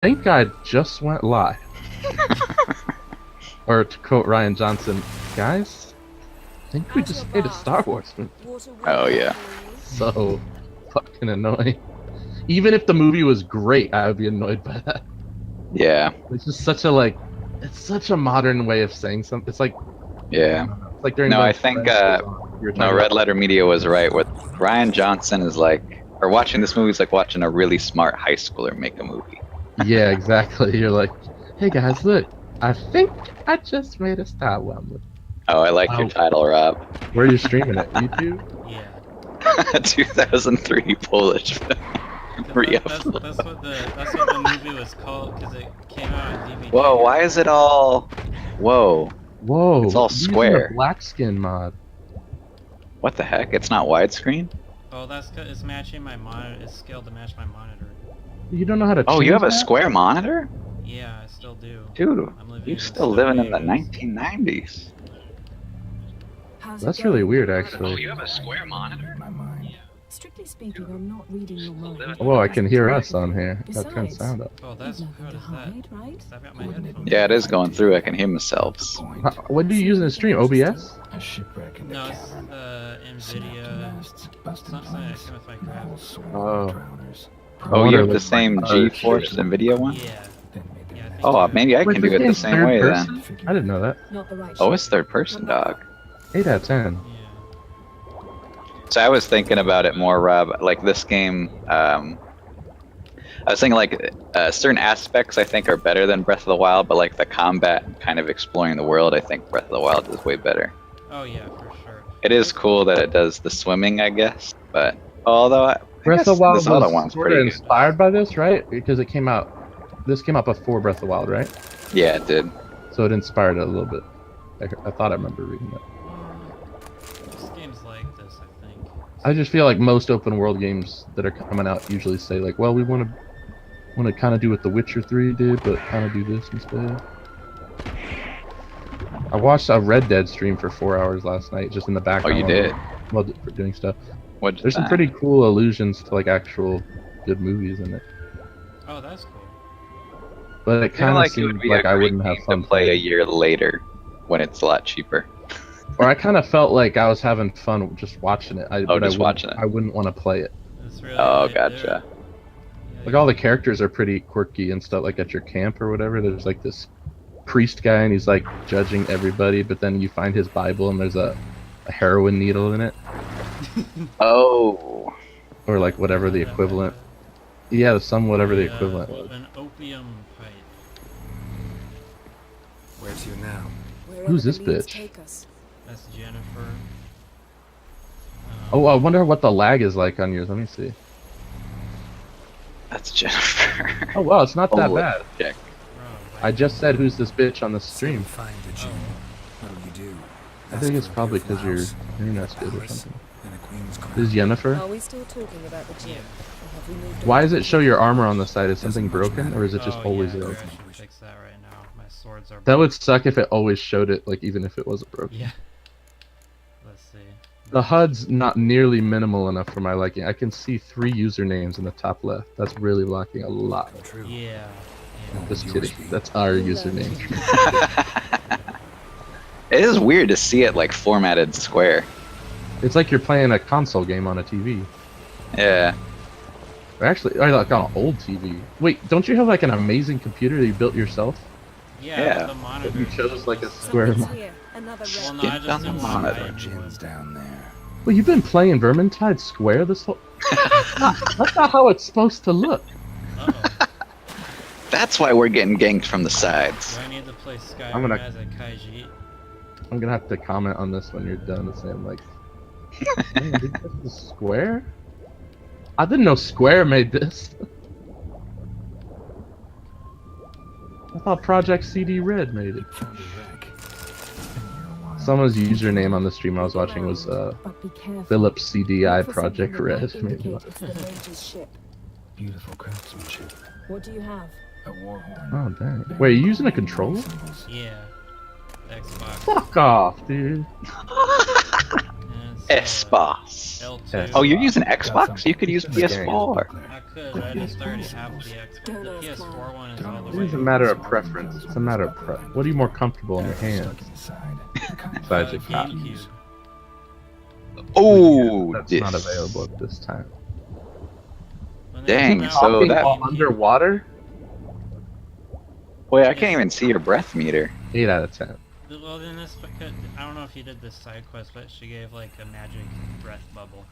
think I just went live. Or to quote Ryan Johnson, guys, I think we just made a Star Wars movie. Oh yeah. So fucking annoying. Even if the movie was great, I would be annoyed by that. Yeah. It's just such a it's such a modern way of saying something. It's like, Yeah. it's like during No, I think no, Red Letter Media was right. With Ryan Johnson is like, or watching this movie is like watching a really smart high schooler make a movie. Yeah, exactly. You're like, hey guys, look, I think I just made a Star Wars movie. Oh, I like your title, Rob. Where are you streaming it? YouTube? Yeah. 2003 Polish film. That's what the movie was called because it came out on DVD. Whoa, why is it all? Whoa. Whoa. It's all square. Black skin mod. What the heck? It's not widescreen? Oh, that's because it's matching my monitor. It's scaled to match my monitor. You don't know how to. Oh, you have a that? square monitor? Yeah, I still do. Dude, you're still living in the 1990s. That's really weird, actually. Oh, you have a square monitor? Strictly speaking, I'm not reading your mind. Whoa, I can hear us on here. Got turned sound up. Oh, that's how does that? Right? I've got my headphones. Yeah, it is going through. I can hear myself. What do you use in the stream? OBS? No, it's NVIDIA. Something I can if I grab it. Oh. Oh, you have the same GeForce NVIDIA one? Yeah. Oh, maybe I can do it the same way then. I didn't know that. Oh, it's third person, dog. 8 out of 10. So I was thinking about it more, Rob. Like this game, I was thinking like certain aspects I think are better than Breath of the Wild, but like the combat, and kind of exploring the world, I think Breath of the Wild is way better. Oh yeah, for sure. It is cool that it does the swimming, I guess, but although Breath of the Wild this other one's was pretty inspired by this, right? Because it came out. This came out before Breath of the Wild, right? Yeah, it did. So it inspired it a little bit. I thought I remember reading that. Most games like this, I think. I just feel like most open world games that are coming out usually say like, well, we want to kind of do what The Witcher 3 did, but kind of do this instead. I watched a Red Dead stream for 4 hours last night, just in the background. Oh, you did? While for doing stuff. There's some pretty cool allusions to like actual good movies in it. Oh, that's cool. But it kind of seemed like I wouldn't have fun to play a year later when it's a lot cheaper. Or I kind of felt like I was having fun just watching it. Watching it. I wouldn't want to play it. Really gotcha. Like all the characters are pretty quirky and stuff. Like at your camp or whatever, there's like this priest guy and he's like judging everybody, but then you find his Bible and there's a heroin needle in it. Oh. Or like whatever the equivalent. Yeah, whatever the equivalent was. An opium pipe. Where to now? Who's this bitch? That's Jennifer. Oh, I wonder what the lag is like on yours. Let me see. That's Jennifer. Oh wow, it's not that bad. Check. I just said who's this bitch on the stream. Find a Jew. What'll you do? I think it's probably because your internet's good or something. This is Jennifer? Are we still talking about the Jew? Why does it show your armor on the side? Is something broken, or is it just always there? Fix that right now. My swords are. That would suck if it always showed it, like even if it wasn't broken. Yeah. Let's see. The HUD's not nearly minimal enough for my liking. I can see 3 usernames in the top left. That's really blocking a lot. Yeah. Just kidding. That's our username. It is weird to see it like formatted square. It's like you're playing a console game on a TV. Yeah. Or actually, like on an old TV. Wait, don't you have like an amazing computer that you built yourself? Yeah. The monitor. You chose like a square monitor. Get on the monitor. Down there. Well, you've been playing Vermintide Square this whole. That's not how it's supposed to look. That's why we're getting ganked from the sides. Do I need to play Skyrim as a Kaiji? I'm gonna have to comment on this when you're done, saying like, "Man, did this is Square? I didn't know Square made this. I thought Project CD Red made it." Someone's username on the stream I was watching was Philips CDI Project Red. Beautiful craftsmanship. What do you have? A war horn. Oh dang! Wait, are you using a controller? Yeah. Xbox. Fuck off, dude. Xbox. L2. Oh, you're using Xbox? You could use PS4. I could, because I just already have the Xbox. The PS4 one is all the It way. is a matter of preference. It's a matter of what are you more comfortable in your hands? Besides your cop. GameCube. Oh, That's this. not available at this time. When they Dang, came out so with that- GameCube- Underwater? Wait, I can't even see your breath meter. 8 out of 10. Well, then this because I don't know if you did this side quest, but she gave like a magic breath bubble.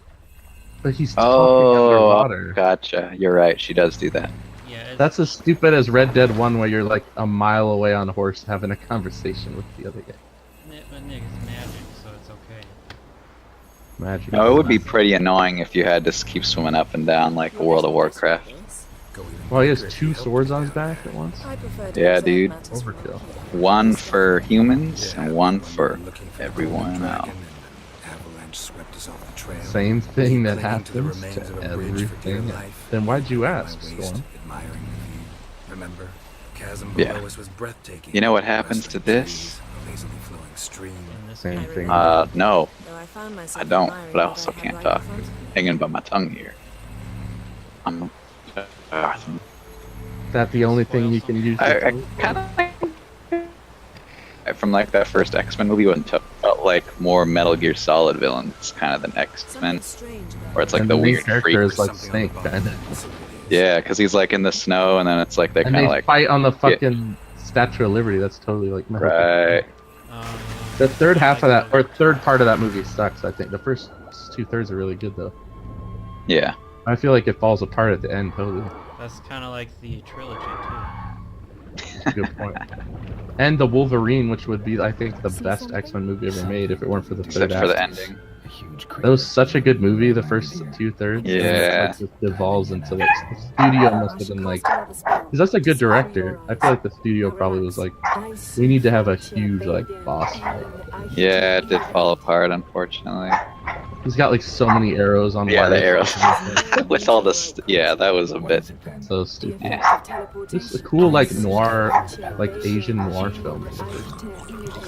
But he's talking Oh, underwater. gotcha. You're right. She does do that. Yeah, it's, That's as stupid as Red Dead 1 where you're like a mile away on a horse having a conversation with the other guy. but Nick, it's magic, so it's okay. Magic. No, it would be pretty annoying if you had to keep swimming up and down like World of Warcraft. Well, he has 2 swords on his back at once. I prefer to Yeah, observe dude. matters from Overkill. here. One for humans and one for everyone else. Same thing that happens to everything. Then why'd you ask, Storm? Remember, chasm Yeah. below us was breathtaking. You know what happens to this? A lazily flowing stream. In this Same game. thing. No, Though I found I myself don't, admiring but I what also had can't right talk. in front of me. Hanging by my tongue here. I'm. That the only thing you can use? I kind of from like that first X-Men movie when it felt like more Metal Gear Solid villains, kind of than X-Men, Something strange about where it's like And the the main weird character freak. is like Snake, kind of. Yeah, because he's like in the snow, and then it's like they And kind they of like fight on the fucking Statue of Liberty. That's totally like Metal Gear. right. The third half of that, or third part of that movie sucks, I think. The first 2/3 are really good, though. Yeah. I feel like it falls apart at the end, totally. That's kind of like the trilogy too. That's a good point. And the Wolverine, which would be, I think, the best X-Men movie ever made if it weren't for the third Except for the act. ending. A huge That was such a good movie, the first 2/3. Yeah. And it's like it devolves into like, the studio must have been like, because that's a good director. I feel like the studio probably was like, we need to have a huge, like, boss fight. Yeah, it did fall apart, unfortunately. He's got like so many arrows on Yeah, one the edge. arrows. With all this, yeah, that was a bit. So stupid. Yeah. It's a cool like noir, like Asian noir film.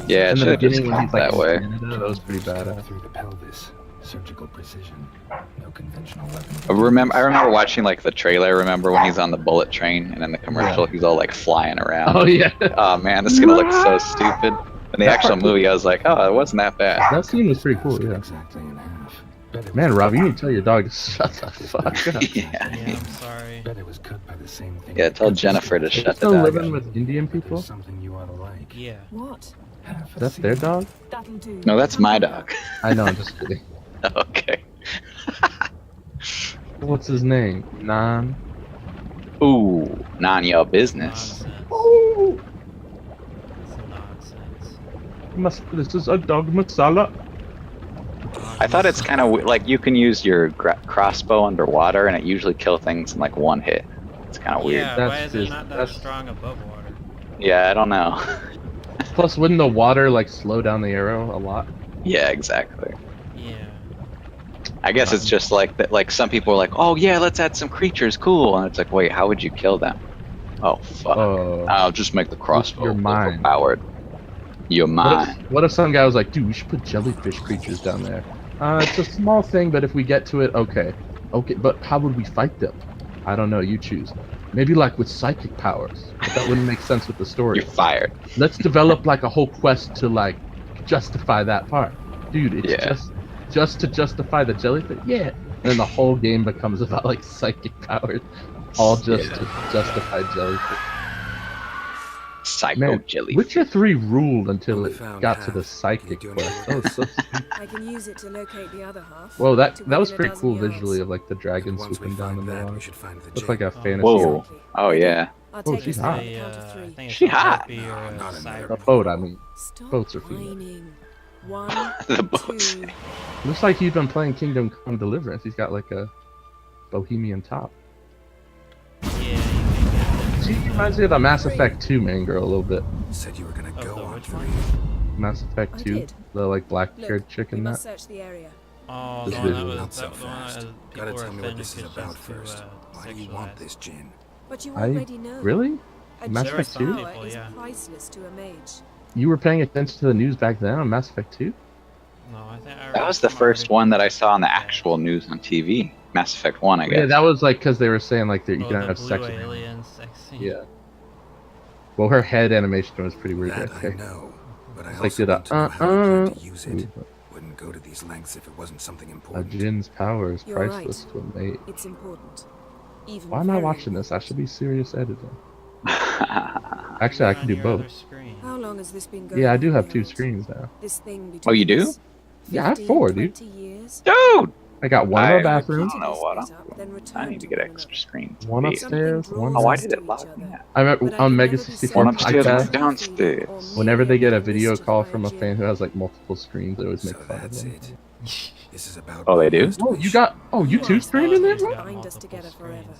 Yeah, In it the should have just beginning when come he's like that in way. Canada, that was pretty badass. Through the pelvis. Surgical precision. No conventional weapon. I remember watching like the trailer. Remember when he's on the bullet train, and in the commercial he's all like flying around. Oh yeah, Oh man, this is gonna look so stupid. In the actual movie, I was like, oh, it wasn't that bad. that scene was pretty cool. Yeah. Exactly in half. Bet it Man, was Rob, cut you by- need to tell your dog to shut the fuck up. Yeah. Yeah, I'm sorry. Bet it was cut by the same thing. Yeah, tell Jennifer to Are you shut the still dog living up. with Indian people? There's something you ought to like. Yeah. What? Half a That's their seed. dog? That'll do. No, that's my dog. I know, I'm just kidding. Okay. What's his name? Nan? Ooh, none your business. Nonsense. Oh, It's nonsense. this is a dog masala. I thought it's kind of like you can use your crossbow underwater, and it usually kill things in like one hit. It's kind of weird. Yeah, That's why is it just- not that that's- strong above water? Yeah, I don't know. Plus, wouldn't the water like slow down the arrow a lot? Yeah, exactly. Yeah. I guess it's just like that. Like some people are like, "Oh yeah, let's add some creatures, cool," and it's like, "Wait, how would you kill them?" Oh fuck! Oh. I'll just make the crossbow Your mind. overpowered. Your What mind. if, what if some guy was like, dude, we should put jellyfish creatures down there? It's a small thing, but if we get to it, okay. Okay, but how would we fight them? I don't know, you choose. Maybe like with psychic powers. But that wouldn't make sense with the story. You're fired. Let's develop like a whole quest to like justify that part. Dude, it's Yeah. just to justify the jellyfish? Yeah. And then the whole game becomes about like psychic powers. All just to justify jellyfish. Psycho Man, jelly. Witcher 3 ruled until Only it found got to the half. psychic You doing quest. it? That was so stupid. I can use it to locate the other half. Whoa, that to was win a pretty dozen cool yards. visually of like the dragon Once we swooping down in find the that, water. we should find the Looks gem. like a Oh. fantasy. Whoa. Exactly. Oh yeah. I'll Oh, take she's us hot. there A, on the count of I three. think it's She a hot. harpy or a Not in there. A siren. boat, I mean. Stop Boats are female. whining. One, The boats. two. Looks like he's been playing Kingdom Come Deliverance. He's got like a bohemian top. Yeah, you can She reminds me of the Mass Effect 2 main girl a little bit. Said you were gonna Oh, go the on which three. one? Mass Effect I 2, did. the like black-haired Look, chick we in that. must search the area. Oh, This the one video. that was Not so that, the one fast. that Gotta people tell were me what this is thin about to, first. Why do you want this gin? But you I already know. really? A Mass gem Effect 2? power People, is yeah. priceless to a mage. You were paying attention to the news back then on Mass Effect 2? No, I think I That was the first one that I saw on the actual news on TV. Mass Effect 1, I guess. Yeah, that was like because they were saying like that you Oh, can the have blue sex with alien sex scene. Yeah. Well, her head animation was pretty weird. That I I think. know, but I It's also like did need to know how you plan to use it. movement. Wouldn't go to these lengths if it wasn't something A important. Jin's power is You're priceless right. to a mate. It's important. Even Why am I very watching this? I important. should be serious editing. Oh, Actually, I On can do your both. other screen. How long has this been going Yeah, I on, do have 2 Gerald? screens now. This thing Oh, you between do? us? Yeah, I have 15, 4, dude. 20 years? dude! I got one in I our bathroom, don't know what I'm Split up, doing. then I return need to to get one extra another. screens. one Maybe. upstairs, one. Oh, why Something did it draws us lock to me each out? other. I remember But I on can Mega never be 64 One certain upstairs, if one it's podcast. downstairs. healthy or Whenever they merely get a a video list of call from a hygiene fan who has like rules. multiple screens, they always make So fun of that's them. it. This is about Oh, my they do? Oh, you got. Oh, you You two are screen in there, He's bro? got Bind us multiple together forever. screens.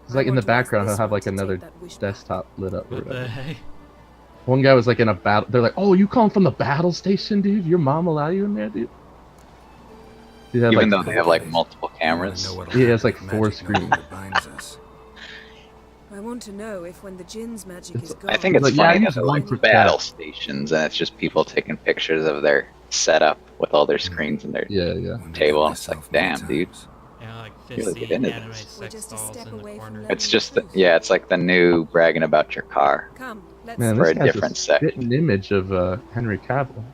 It's like in I the want to ask background, he'll this have one like to take another that wish back. desktop lit up or What the whatever. heck? One guy was like in a battle. They're like, "Oh, you calling from the battle station, dude? Your mom allow you in there, dude?" He had, Even like, though they have like multiple cameras. Yeah, it's like 4 screens. I want to know if when the Jin's magic It's- is gone. I think it's Like, yeah, funny I that use they're one like for battle chat. stations and it's just people taking pictures of their setup with all their screens and their Yeah. table. It's like, damn, dude. Yeah, like Really 50 get into anime this. We're sex just a dolls step in the away from corner. learning It's just, the truth. yeah, it's like the new bragging about your car. Come, let's Man, For this a guy's different a sect. spitting image of Henry Cavill.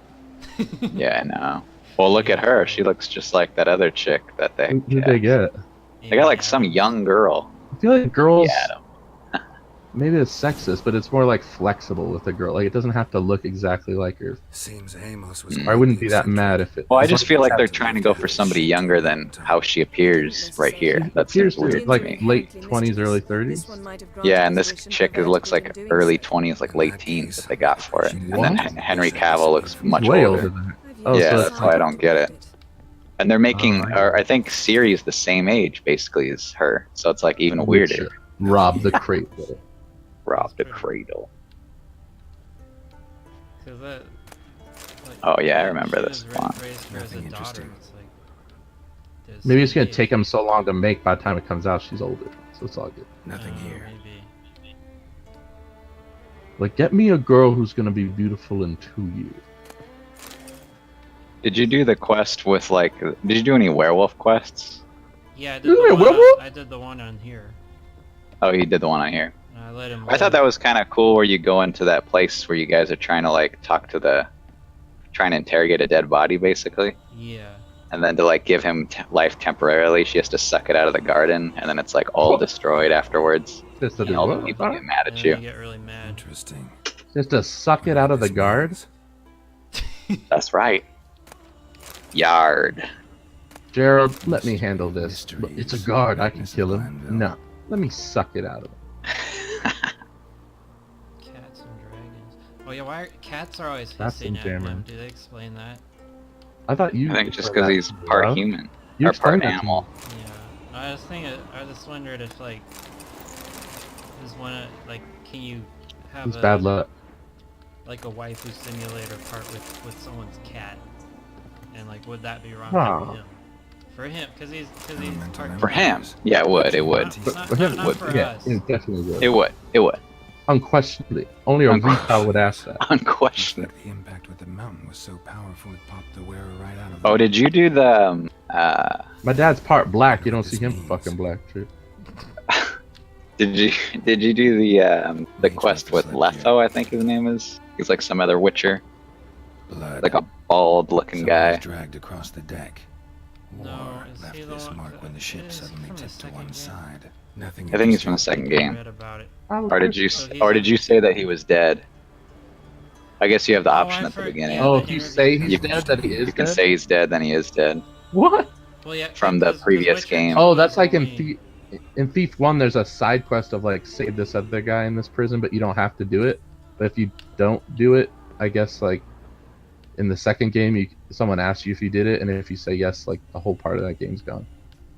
Yeah, I know. Well, look at her. She looks just like that other chick that they. Who'd they get? They got like some young girl. I feel like girls. Yeah, Maybe it's sexist, but it's more like flexible with a girl. Like it doesn't have to look exactly like her. Seems Amos was I wouldn't be that mad if it. Well, I as just long feel as like it's they're happening. trying to go for somebody younger than how she appears right here. She That appears seems to weird like to me. late 20s, early 30s. Yeah, and this chick it looks like early 20s, like late teens that they got for it. And then What? Henry Cavill looks He's much way older. older than her. Oh, Yeah, so that's why I don't get it. And they're making, Oh, or I think Siri's the same age basically as her, so it's like even weirder. Rob the crate. Rob the cradle. Cause that, like, Oh, yeah, I remember she this was one. raised her as a Nothing daughter. interesting. It's like, there's Maybe it's gonna age. take him so long to make. By the time it comes out, she's older, so it's all good. Nothing here. Maybe. Like, get me a girl who's gonna be beautiful in 2 years. Did you do the quest with like, did you do any werewolf quests? Yeah, I did, Isn't the it one werewolf? I did the one on here. Oh, you did the one on here. And I let him. I thought that was kind of cool where you go into that place where you guys are trying to like talk to trying to interrogate a dead body basically. Yeah. And then to like give him life temporarily, she has to suck it out of the garden, and then it's like all destroyed afterwards. Just to And do all the what? people get mad And at then you. I get really mad. Interesting. Just to suck it out of the guard. That's right. Yard. Gerald, let me handle this. Look, it's a Mysteries. guard. I can Madness of kill him. Glenville. No, let me suck it out of him. Cats and dragons. Oh yeah, why are cats are always That's hissing some at him? jammer. Do they explain that? I thought you. I think just prefer because that he's to me, part bro. human You or part explained that to me. animal. Yeah. I was thinking. I just wondered if like, is one like, can you have It's a bad luck. like a waifu simulator part with someone's cat, and like, would that be wrong Huh. for him? For him, because he's Mental part memory. For him, yeah, it would. It would. Not, For him, not would, for yeah, us. it definitely would. It would. It would. Unquestionably, only a reptile would ask that. Looks Unquestionably. like the impact with the mountain was so powerful it popped the wearer right out of Oh, did you do the? My dad's part black. You don't What see this him means. fucking black, true. Did you do the quest with Letho? I think his name is. He's like some other Witcher, blood. like a bald-looking Someone was guy. dragged across the deck. No, War is left he the this one- mark when the ship is he suddenly from the tipped to second one game? side. Nothing. I think he's from the interesting. second game. Read about it. Or did you? So he's Or a- did you say that he was dead? I guess you have the Oh, option I at the for- beginning. yeah, Oh, the if you interview- say he's You- dead, that he is You can dead? say he's dead, then he is dead. What? Well, yeah, from the 'cause previous Witcher game. 2 Oh, that's is like in only- Thief 1, there's a side quest of like save this other guy in this prison, but you don't have to do it. But if you don't do it, I guess like in the second game, someone asks you if you did it, and if you say yes, like the whole part of that game's gone.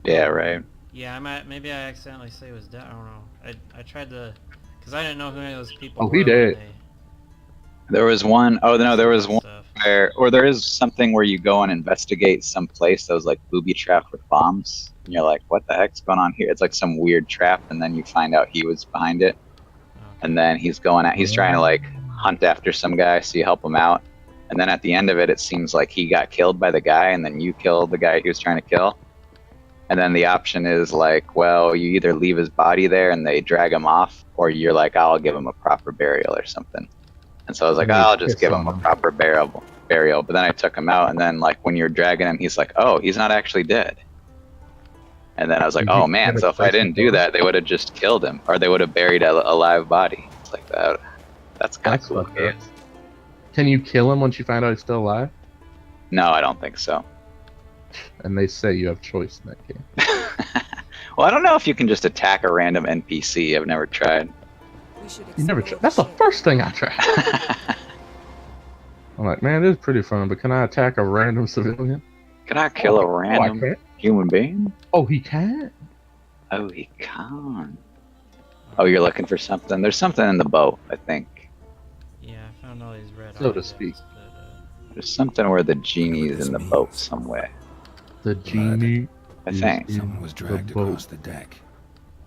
Yeah, right. Yeah, maybe I accidentally say he was dead. I don't know. I tried to, because I didn't know who any of those people Oh, were. he when did. they- There was one oh no, there was one stuff. where, or there is something where you go and investigate some place that was like booby trapped with bombs, and you're like, what the heck's going on here? It's like some weird trap, and then you find out he was behind it, and then he's trying to like hunt after some guy, so you help him out, and then at the end of it, it seems like he got killed by the guy, and then you killed the guy he was trying to kill, And then the option is like, well, you either leave his body there and they drag him off, or you're like, I'll give him a proper burial or something. And so I was like, And they I'll just piss give on him a him. proper burial. But then I took him out, and then like when you're dragging him, he's like, oh, he's not actually dead. And then I was like, Did you oh man, get a so if I place to didn't do kill him? that, they would have just killed him, or they would have buried a live body. It's like that. That's kind of That's cool. fucked up. Can you kill him once you find out he's still alive? No, I don't think so. And they say you have choice in that game. Well, I don't know if you can just attack a random NPC. I've never tried. We should You never explore tried. That's the ship. first thing I tried. I'm like, man, this is pretty fun, but can I attack a random civilian? Can I kill a Oh, I random can't. human being? Oh, he can? Oh, he can't. Oh, you're looking for something? There's something in the boat, I think. Yeah, I found all these red So to objects, speak. but, There's something where the genie's in the boat somewhere. The genie. I is think. in Someone was dragged the boat. across the deck.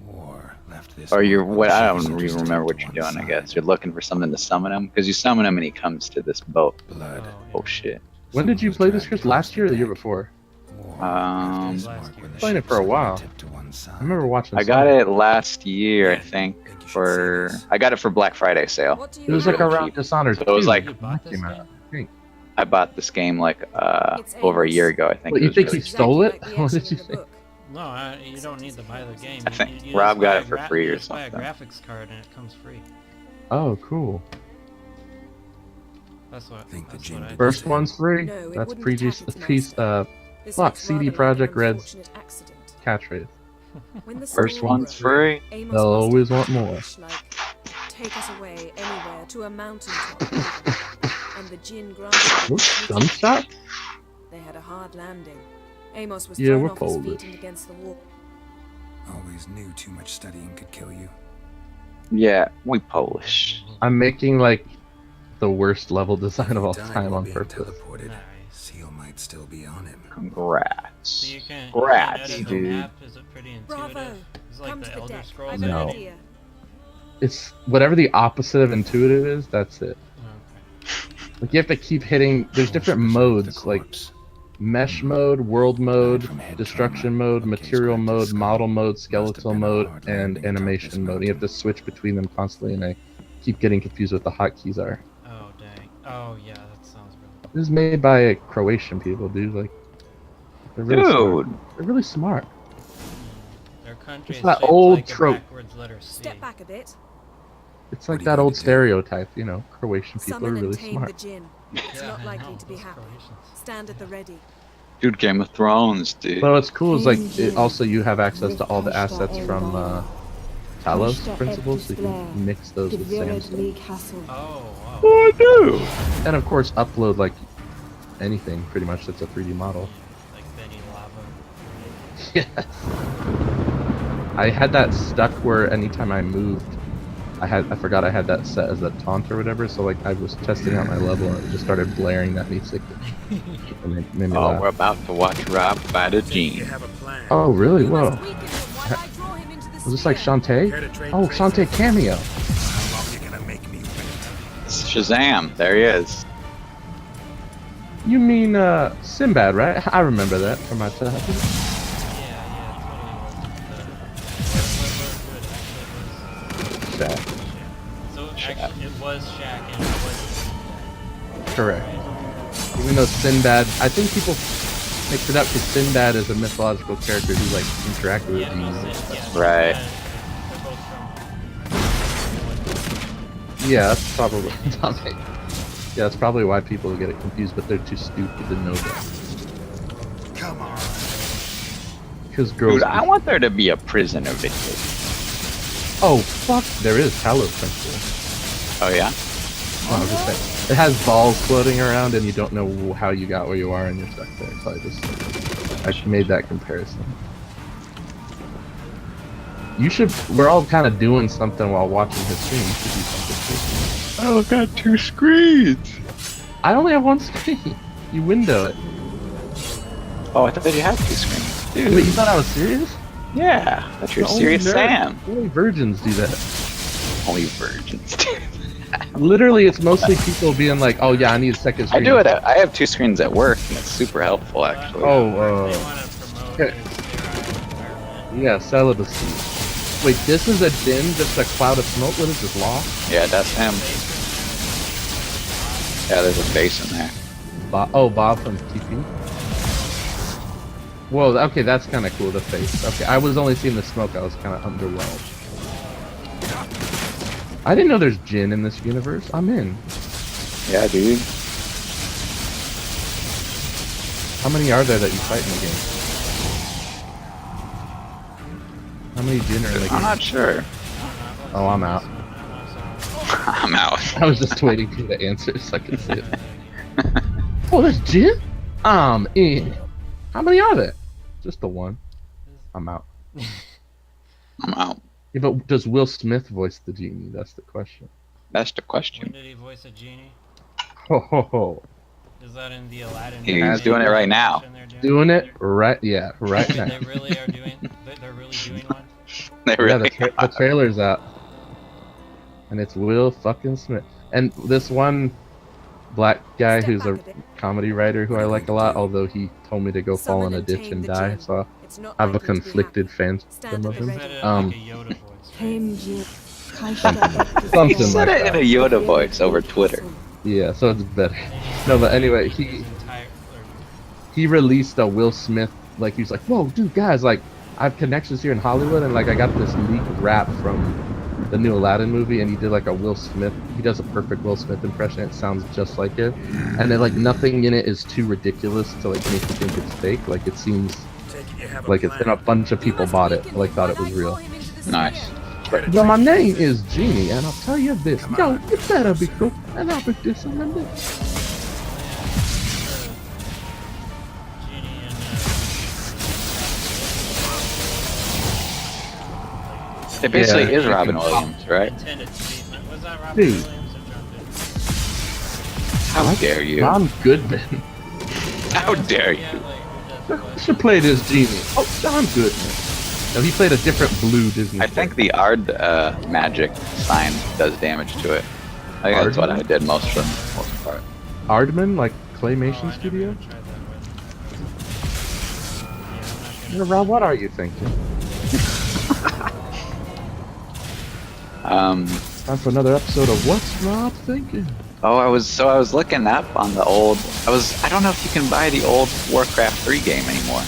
Or left this. Or you're mark what? on I the don't ship's even remember what to you're one doing. I side. guess you're looking for something to summon him, because you summon him and he comes to this boat. Blood. Oh shit. When did you Someone play was this, dragged Chris? across Last year or the year deck. before? Or Um, left this Last mark year. when the Playing it ship for a was while. tipped to one side. I remember watching. I got some. it last year, I think. Think you should For see this. I got it for Black Friday sale. What do you It was like have? around Dishonored So it was 2 like- You bought this came out, game? I think. I bought this game like over a year ago. I think. What, it you was think really- he stole it? Exactly like the What did engine you in the think? book. No, you don't need to buy the game. I think you Rob just got buy it for a free or you just buy a something. graphics card and it comes free. Oh, cool. That's what. Think the That's gin what I did did. First one's free. No, it That's wouldn't pre attack its piece master. This Fuck, looks CD rather like an Projekt Red's unfortunate accident. catchphrase. When the First storm one's broke, free. Amos They'll must have always want had a more. wish like, take us away anywhere to a mountaintop. And the gin granted them Whoops, the gunshot? They had a hard landing. Amos was Yeah, thrown we're off his Polish. feet and against the wall. Always knew too much studying could kill you. Yeah, we Polish. I'm making like the worst level design of all If he died time while on being purpose. teleported, Nice. Seal might still be on him. Congrats. So you can Congrats, edit the dude. map. Is it pretty intuitive? Bravo! It's like Come the to the Elder deck. Scrolls. I've No. an editing. idea. It's whatever the opposite of intuitive is, that's it. Okay. Like you have to keep hitting, there's different modes, like mesh mode, world mode, destruction mode, material mode, model mode, skeletal mode, and animation mode. You have to switch between them constantly, and I keep getting confused what the hotkeys are. Oh dang. Oh yeah, that sounds really. This is made by Croatian people, dude. Like, they're really smart. Dude, They're really smart. Their country It's is that shaped old like trope. a backwards letter C. Step back a bit. It's What like do you that want old to do? stereotype, you know. Croatian people Summon are and really tame smart. the gin. It's Yeah, not I likely know, to be those happy. Croatians. Stand at the ready. dude, Game of Thrones, dude. But what's cool is like also you have access to all the assets from Talos Principles, so you can mix those with Samsung. Oh wow. I do. And of course upload like anything pretty much that's a 3D model. Like Benny Lava. Yes. I had that stuck where anytime I moved, I forgot I had that set as a taunt or whatever, so like I was testing out my level and it just started blaring that music. And it made me Oh, laugh. we're about to watch Rob fight a gene. Oh really? Whoa. Must weaken him while I draw him into the Was this like sphere. Shantae? Oh, Shantae cameo. How long you gonna make me wait? Shazam! There he is. You mean Sinbad, right? I remember that from my childhood. Yeah, yeah, totally was. Shaq. So actually, it was Shaq and it was. Correct. Right? Even though Sinbad, I think people mix it up because Sinbad is a mythological character who like interacted with Yeah, no, genies. yeah, Right. They're both from. Yeah, that's probably yeah, that's probably why people get it confused, but they're too stupid to know that. Come on. Because girls. Dude, I want there to be a prison of videos. Oh fuck! There is Talos Principle. Oh yeah? No, I'm just saying. It has balls floating around, and you don't know how you got where you are, and you're stuck there. So I made that comparison. You should. We're all kind of doing something while watching his stream. You should do something too. Oh, I've got 2 screens. I only have one screen. You window it. Oh, I thought you had 2 screens. Dude. Wait, you thought I was serious? Yeah, that's your The only serious nerd- Sam. Only virgins do that. Only virgins. Dude. Literally, it's mostly people being like, "Oh yeah, I need a second I screen." do it. I have 2 screens at work, and it's super helpful actually. Oh, They want to promote okay. his Yeah, celibacy. Wait, this is a din, just a cloud of smoke? What is this, law? Yeah, that's him. Yeah, there's a face in there. Bob from TP? Whoa, okay, that's kind of cool, the face. Okay, I was only seeing the smoke, I was kind of underwhelmed. I didn't know there's Jin in this universe. I'm in. Yeah, dude. How many are there that you fight in the game? How many Jin are in the game? I'm not sure. Oh, I'm out. I'm out. I was just waiting for the answer so I could see it. Oh, there's Jin? I'm in. How many are there? Just the one. I'm out. I'm out. Yeah, but does Will Smith voice the genie? That's the question. That's the When question. did he voice a genie? Ho ho ho. Is that in the Aladdin? He's movie doing it right now. they're Doing it right, yeah, right Wait, now. they really are doing. They're really doing one. They Yeah, really the trailer's out. And it's Will fucking Smith. And this one black guy Step who's back a a bit. comedy writer who I like a lot, although he told me to go fall in Summon a and ditch tame and the die, Jinn. so It's not I have a likely to be conflicted happening. fandom Stand of at the him. Said ready. it Um, like a Yoda voice. Right? Something said like it in that. a Yoda voice over Twitter. Yeah, so it's better. No, but anyway, His entire- he released a Will Smith, like he was like, whoa, dude, guys, like I have connections here in Hollywood, and like I got this leaked rap from the new Aladdin movie, and he did like a Will Smith. He does a perfect Will Smith impression. It sounds just like it, and then like nothing in it is too ridiculous to like make you think it's fake. Like it seems like it's, and a bunch of people bought it, like thought it was real. Nice. Well, my name is Genie, and I'll tell you this, yo, you better be cool, and I'll be dissing them this. Genie and It basically Yeah. is Robin Williams, right? intended to be. Was that Robin Dude. Williams or John Goodman? How dare you? John Goodman. How dare Yeah, you? like who does I what? should play this Genie. Oh, John Goodman. No, he played a different blue Disney. I think the Ard magic sign does damage to it. I think that's what I did most for the most part. Aardman, like Oh, Claymation I never Studio. even tried that with. Yeah, I'm not Yeah, Rob, what are you thinking? Time for another episode of What's Rob Thinking? Oh, I was looking up on the old. I don't know if you can buy the old Warcraft 3 game anymore.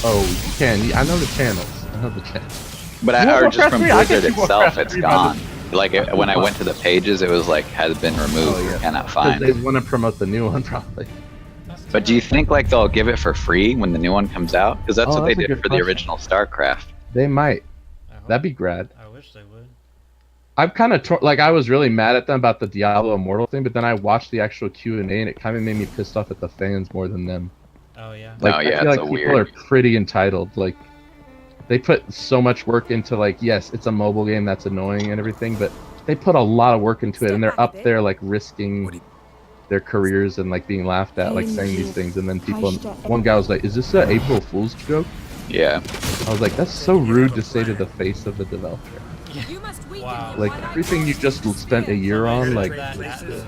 Oh, you can. I know the channels. I know the channels. But You want or just Warcraft from 3? I Blizzard get you itself, Warcraft it's 3 gone. Like when I went to the pages, it was like has been removed. You cannot Because find they it. want to promote the new one, probably. That's But do you terrible. think like they'll give it for free when the new one comes out? Because that's Oh, what they that's a did good for the question. original StarCraft. They might. I hope- That'd be grad. I wish they would. I'm kind of like I was really mad at them about the Diablo Immortal thing, but then I watched the actual Q&A and it kind of made me pissed off at the fans more than them. Oh yeah. Like Oh, yeah, I feel it's like a people weird- are pretty entitled. Like they put so much work into like yes, it's a mobile game that's annoying and everything, but they put a lot of work into it and they're up there like risking their careers and like being laughed at, like saying these things, and then people. One guy was like, "Is this an April Fool's joke?" Yeah. I was like, "That's so rude to say to the face of the developer." You must weaken Wow. him Like while I everything you cast just my spent a spear. year on, like That at the-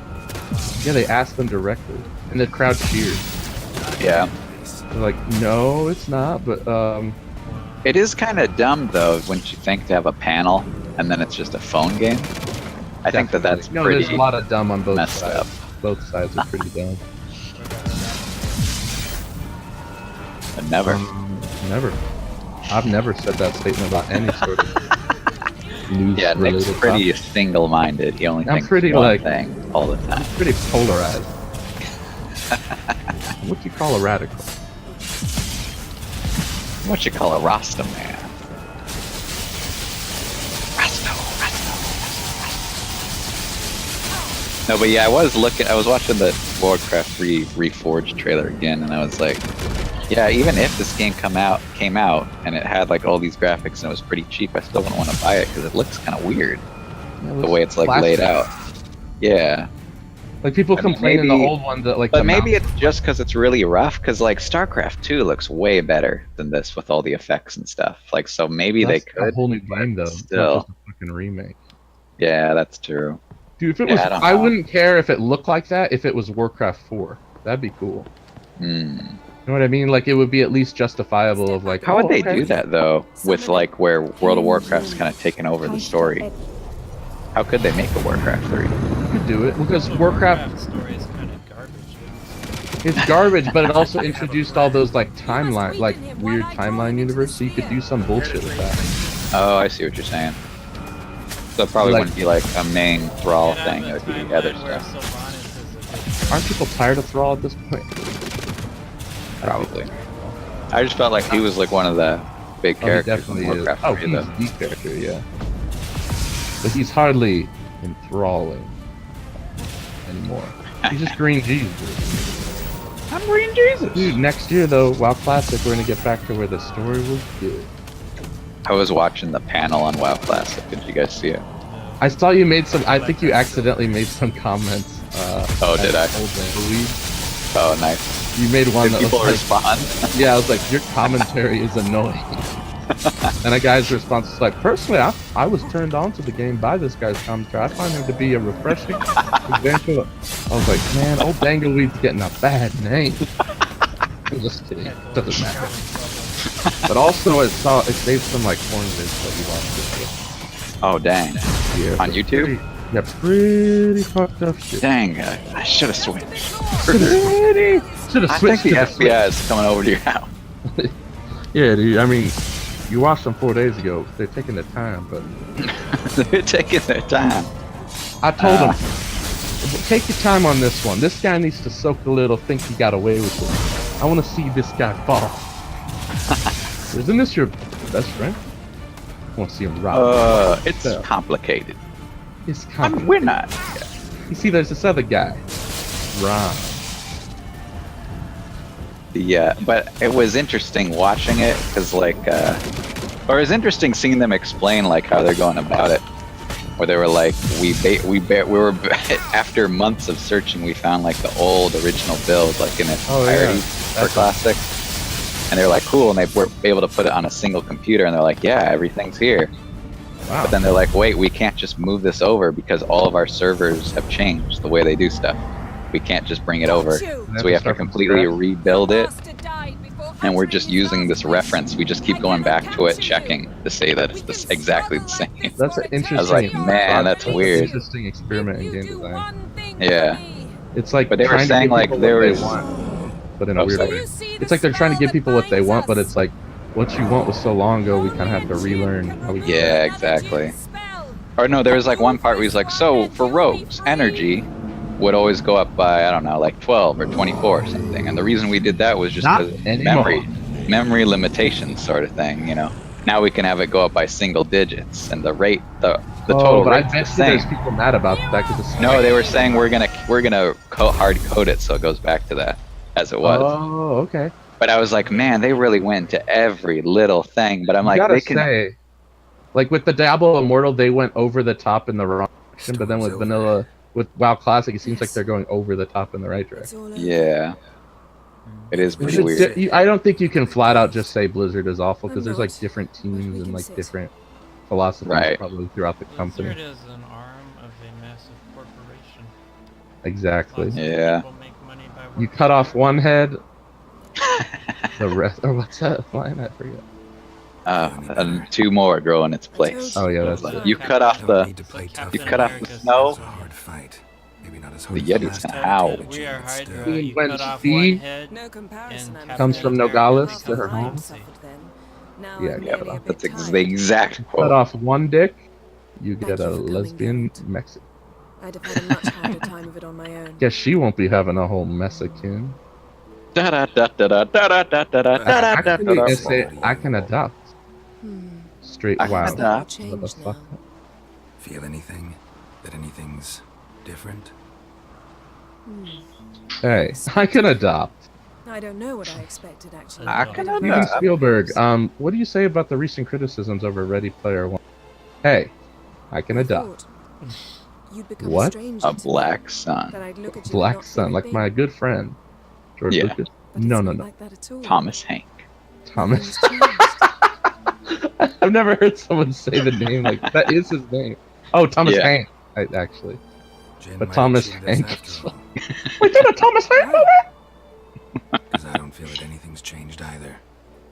yeah, they asked them directly, and the crowd cheered. Yeah. They're like, "No, it's not," but It is kind of dumb though, wouldn't you think, to have a panel and then it's just a phone game? I think that that's no. pretty There's a lot of dumb on both messed sides. up. Both sides are pretty dumb. But never. Never. I've never said that statement about any sort of news Yeah, Nick's related pretty topic. single-minded. He only I'm thinks pretty, one like- thing all the time. Pretty polarized. What you call a radical? What you call a Rasta man? Rasta. No, but yeah, I was watching the Warcraft 3 Reforged trailer again, and I was like, yeah, even if this game came out and it had like all these graphics and it was pretty cheap, I still wouldn't want to buy it because it looks kind of weird the way it's like laid out. Yeah, Like people I mean, complain in the maybe- old one that like. but the maybe mouse- it's just because it's really rough. Because like StarCraft 2 looks way better than this with all the effects and stuff. Like so maybe that's they could. a whole new game though. It's still. not just a fucking remake. Yeah, that's true. Dude, if it Yeah, was, I don't I know. wouldn't care if it looked like that. If it was Warcraft 4, that'd be cool. Hmm. know what I mean? Like it would be at least justifiable of like, How would oh, they okay. do that though? With like where World of Warcraft's kind of taken over the story. How could they make a Warcraft 3? You could do it because The Warcraft story is kind of garbage. it's garbage, but it also introduced all those like timeline, like weird timeline universe, so you could do some bullshit with that. Oh, I see what you're saying. So it probably Like- wouldn't be like a main Thrall Yeah, thing, the it would be timeline other where stuff. Sylvanas is Aren't people tired of Thrall at this point? Probably. I just felt like he was like one of the big Oh, he characters in definitely is. Warcraft Oh, 3 he's though. the character, yeah. But he's hardly enthralling anymore. He's just Green Jesus. I'm Green Jesus. Dude, next year though, WoW Classic, we're gonna get back to where the story was good. I was watching the panel on WoW Classic. Did you guys see it? I saw you made some. I think you accidentally made some comments. Oh, did I? at Old Bangleweed. Oh, nice. You made one Did that people was like, respond? yeah, I was like, your commentary is annoying. And a guy's response was like, personally, I was turned on to the game by this guy's commentary. I find him to be a refreshing example. I was like, man, Old Dangleweed's getting a bad name. I'm just kidding. Doesn't matter. But also, it saved some like porn vids that you watched. Oh, dang. Yeah, On YouTube? Yeah, pretty fucked up shit. Dang, I should have switched. Should have I think switched the to the FBI is coming over to your house. Yeah, dude. I mean, you watched them 4 days ago. They're taking their time, but They're taking their time. I told them, take your time on this one. This guy needs to soak a little, think he got away with it. I want to see this guy fall. Isn't this your best friend? I want to see him rob. It's Yeah. complicated. It's I mean, complicated. we're not. You see, there's this other guy, Ron. Yeah, but it was interesting watching it because, like, or it was interesting seeing them explain like how they're going about it. Where they were like, we were after months of searching, we found like the old original build, like in its Oh, yeah. entirety for Classic, and they were like, cool, and they were able to put it on a single computer, and they're like, yeah, everything's here. Wow. But then they're like, wait, we can't just move this over because all of our servers have changed the way they do stuff. We can't just bring it over. So we have to completely rebuild it, and we're just using this reference. We just keep going back to it, checking to say that it's exactly the same. That's an interesting. I was like, man, that's weird. Interesting experiment in game design. Yeah. It's like, But they were trying to saying, give like, people there what was- they want, but in a Oh, weird sorry. way. It's like they're trying to give people what they want, but it's like what you want was so long ago. We kind of have to relearn how we. Yeah, exactly. Or no, there was like one part where he's like, so for rogues, energy would always go up by, I don't know, like 12 or 24 or something. And the reason we did that was just Not because anymore. memory limitations sort of thing, you know. Now we can have it go up by single digits, and the rate, the total but I rate's bet the you there's same. people mad about that because it's No, they were saying we're gonna hard code it so it goes back to that as it was. Oh, okay. But I was like, man, they really went to every little thing. But I'm You like, gotta they can. say, like with the Diablo Immortal, they went over the top in the wrong direction, but then with Storm's over. Vanilla, with WoW Classic, it seems like they're going over the top in the right direction. Yeah, it is You pretty should weird. I don't think you can flat out just say Blizzard is awful because I'm there's like not, different but teams we and can like sit. different philosophies Right. probably throughout the company. Blizzard is an arm of a massive corporation. Exactly. Lots of Yeah. people make money by You working. cut off one head, the rest, or what's that line? I forget. And two more grow in its place. Oh yeah, that's Like, it. You cut off Don't the. need to play Like tough. You cut off the America's- snow. It's a hard fight. Maybe not as hard The as the Yeti's last gonna time, howl. but We are it's Hydra. still- You When cut off Steve one head. No comparison. And I'm comes afraid. from Captain Nogales America to her has home. suffered Now Yeah, I'm yeah, really a bit That's tired. the exact Cut quote. off one dick, you Thank get you a for coming, lesbian Garrett. Mexican. I'd have had a much harder time of it on my own. Guess she won't be having a whole Mexican. Actually, I say I can adopt. Straight I can wild. adopt. Changed now. Motherfucker. Feel anything? That anything's different? Hey, I can adopt. I don't know what I expected actually. I can Steven adopt. Spielberg, what do you say about the recent criticisms over Ready Player One? Hey, I can I adopt. thought you'd become What? A, stranger A to me, black sun. that I'd look at you and Black not feel Sun, like big, my good friend George Yeah. Lucas. but No, it's no, not no. like that at all. Thomas Hank. Thomas. Nothing's changed. I've never heard someone say the name like that. Is his name? Oh, Thomas Yeah. Hank. Actually, Jen but might Thomas achieve this Hank. after all. we did a Thomas Hank movie. 'Cause I don't feel that anything's changed either.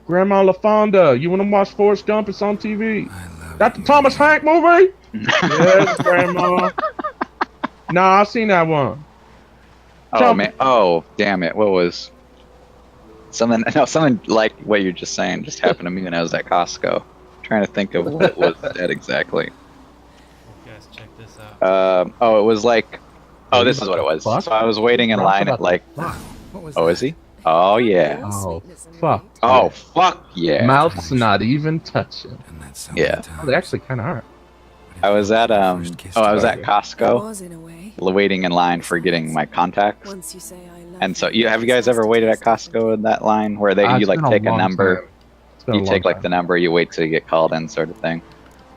Grandma LaFonda, you want to watch Forrest Gump? It's on TV. I love That the you, Thomas Ian. Hank movie? Yes, Grandma. Nah, I seen that one. Oh Jump. man! Oh damn it! What was something? No, something like what you're just saying just happened to me when I was at Costco. Trying to think of what was that exactly. You guys check this out. Oh, it was like. Oh, Are this you is what it was. fuck? So I was waiting in Talk line about at like. the fuck. What was Oh, that? is he? Oh yeah. Your Oh, sweetness and fuck. light. Oh fuck yeah. Mouth's not even touching. And that's so Yeah. many times. Oh, they actually kind of are. I was at First kiss Oh, I was at It Costco, was in a way. waiting in line for getting my contacts. Once you say I love And so, have you guys ever waited at Costco in that line where you It's like been take a long number, time. It's been a you long take like time. the number, you wait till you get called in, sort of thing.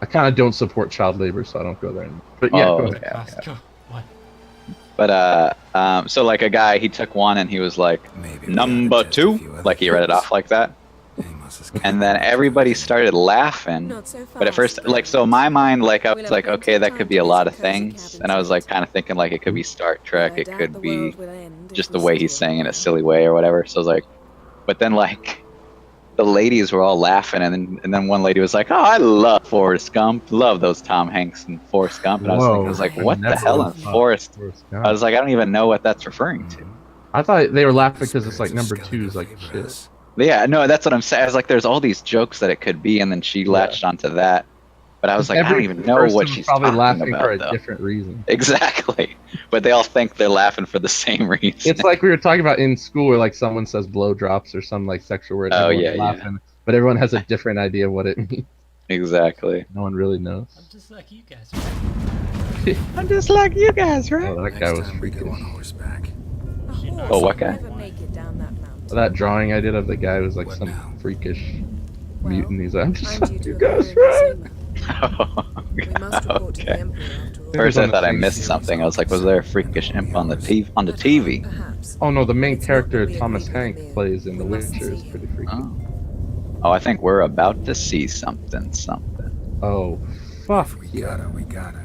I kind of don't support child labor, so I don't go there anymore. But yeah, Oh, go ahead. yeah. Costco. What? But so like a guy, he took one and he was like Maybe we number oughta test a 2, few other like he read it things. off like that, Amos is and then everybody started laughing. Not so fast. But at first, like, so in my mind, like, I We'll was have like, plenty okay, of that time could to be a lot of visit cozy things, cabins and I was like, later. kind of thinking like it could be Star Trek, I it doubt could the be world will end if just we the way sit he's here saying in a forever. silly way or whatever. So I was like, but then like the ladies were all laughing, and then one lady was like, "Oh, I love Forrest Gump, love those Tom Hanks and Forrest Gump." And I was thinking, I was like, I "What the never hell would is have Forrest?" Forrest I Gump. was like, I don't even know what that's referring to. I thought they were laughing The because it's like spirits of number 2 is Skellige like favor shit. us. But yeah, no, that's what I'm saying. I was like, there's all these jokes that it could be, and then she latched onto that. But I was like, I don't Every even know person what was she's probably talking laughing about, for a though. different reason. Exactly. But they all think they're laughing for the same reason. It's like we were talking about in school, where like someone says blow drops or some like sexual word. Oh, Everyone's yeah, yeah. laughing, but everyone has a different idea of what it means. Exactly. No one really knows. I'm just like you guys. I'm just like you guys, right? Oh, that guy Next was time we go on freakish. horseback. A She horse knows. Oh, what will guy? never make it down that mountain. That drawing I did of the guy was like What some now? freakish Well, mutant. He's like, I'm just I'm like due to you appear guys, in the right? Zuma. We must report to the Okay. Emperor after all. First, I on thought the I same missed series something. I was like, was there a freakish imp on the TV? At home, perhaps. Oh no, the main It's not character what we Thomas agreed with Hanks Emir. plays in The We mustn't Witcher is see him. pretty freaky. Oh, I think we're about to see something. Oh, fuck If we yeah. gotta, we gotta.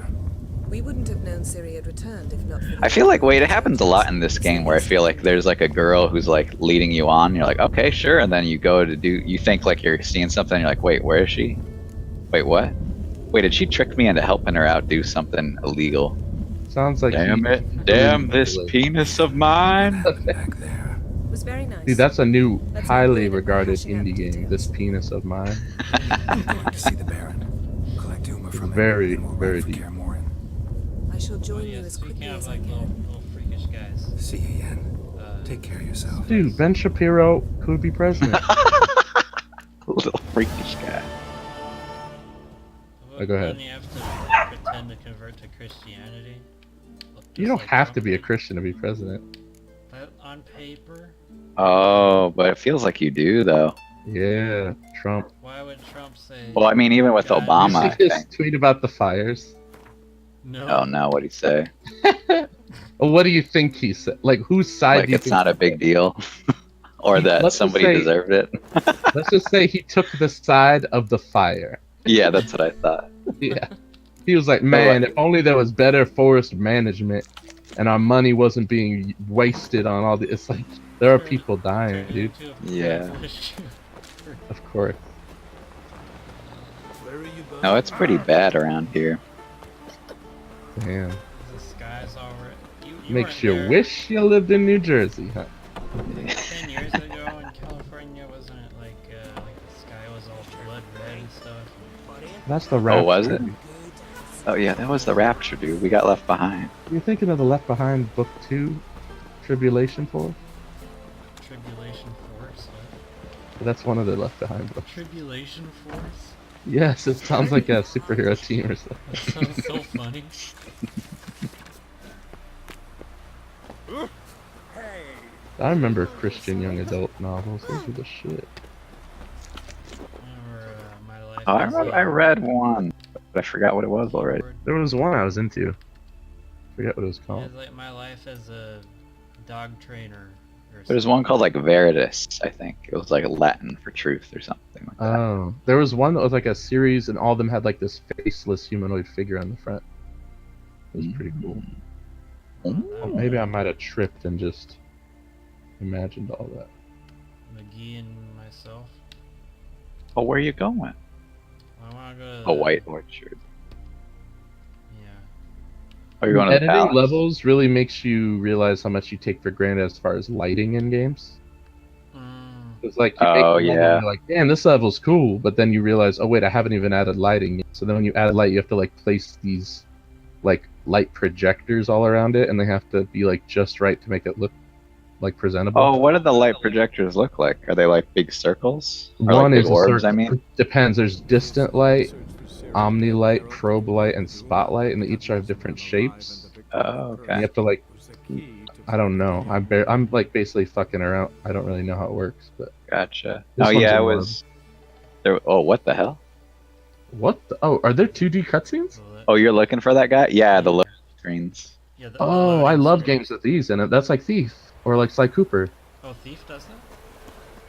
We wouldn't have known Ciri had returned if not for the I feel like, wait, it happens a lot in this game where I feel like there's like a girl who's like leading you on. And you're like, okay, sure. And then you go to you think like you're seeing something. And you're like, wait, where is she? Wait, what? Wait, did she trick me into helping her out do something illegal? Sounds like Damn it. Damn this penis of What mine. happened back there? It was very nice. Dude, that's a new, Let's not highly go into regarded hashing out indie game. details. This penis of mine. I'm going to see the Baron. Collect Uma from him, very, and we'll very ride for deep. Kaer Morhen. I shall Oh, join you yes, as we quickly can have as I like little can. freakish guys. See you, Yen. Uh, Take care of yourself. Dude, Ben Shapiro could be president. Little freakish guy. But go ahead. Then you have to pretend to convert to Christianity. You don't have to be a Christian to be president. But on paper, Oh, but it feels like you do, though. Yeah, Trump. why would Trump say? Well, I mean, even with God, Obama, I Did you see his think. tweet about the fires? No. Oh, no, what'd he say? Well, what do you think he said? Like, whose side Like, do you it's think not he a big took? deal. Or that Let's just somebody say- deserved it. Let's just say he took the side of the fire. Yeah, that's what I thought. Yeah. He was like, man, if only there was better forest management and our money wasn't being wasted on all the. It's like, there are people dying, dude. Yeah. Yeah. Of course. No, it's pretty bad around here. Damn. The skies already. You Makes weren't you there wish you lived in New Jersey, huh? 10 years ago in California, wasn't it like the sky was all blood red and stuff? That's the rapture. Oh, was it? Oh, yeah, that was the rapture, dude. We got left behind. You're thinking of the Left Behind Book 2, Tribulation Force? Tribulation Force? What? That's one of the Left Behind books. Tribulation Force? Yes, it sounds like a superhero team or something. That sounds so funny. I remember Christian young adult novels. Those were the shit. Remember, my life. Oh, I as remember a I read one, but I forgot what it was already. board. There was one I was into. Forget what it was It called. was like my life as a dog trainer. Or There's one called like Veritas, I think. It was like Latin for truth or something like that. Oh, there was one that was like a series, and all of them had like this faceless humanoid figure on the front. It was pretty cool. Mm. Well, maybe I might have tripped and just imagined all that. McGee and myself. Oh, where are you going? I wanna go to A the- white orchard. Yeah. Oh, you're going to the Editing palace. levels really makes you realize how much you take for granted as far as lighting in games. It's like you make Oh, a level yeah. and you're like, damn, this level's cool, but then you realize, oh wait, I haven't even added lighting yet. So then when you add light, you have to like place these like light projectors all around it, and they have to be like just right to make it look like presentable. Oh, what do the light projectors look like? Are they like big circles? Or One like big is a orbs, circle. I mean? It depends. There's distant light, omni light, probe light, and spotlight, and they each have different shapes. Oh, You okay. have to like, I don't know. I'm like basically fucking around. I don't really know how it works, but Gotcha. This Oh, one's yeah, a it was... There... Oh, what the hell? what? Oh, are there 2D cutscenes? Oh, you're looking for that guy? Yeah, the loading screens. Yeah, the Oh, I loading love screen. games with these in it. That's like Thief or like Sly Cooper. Oh, Thief does that?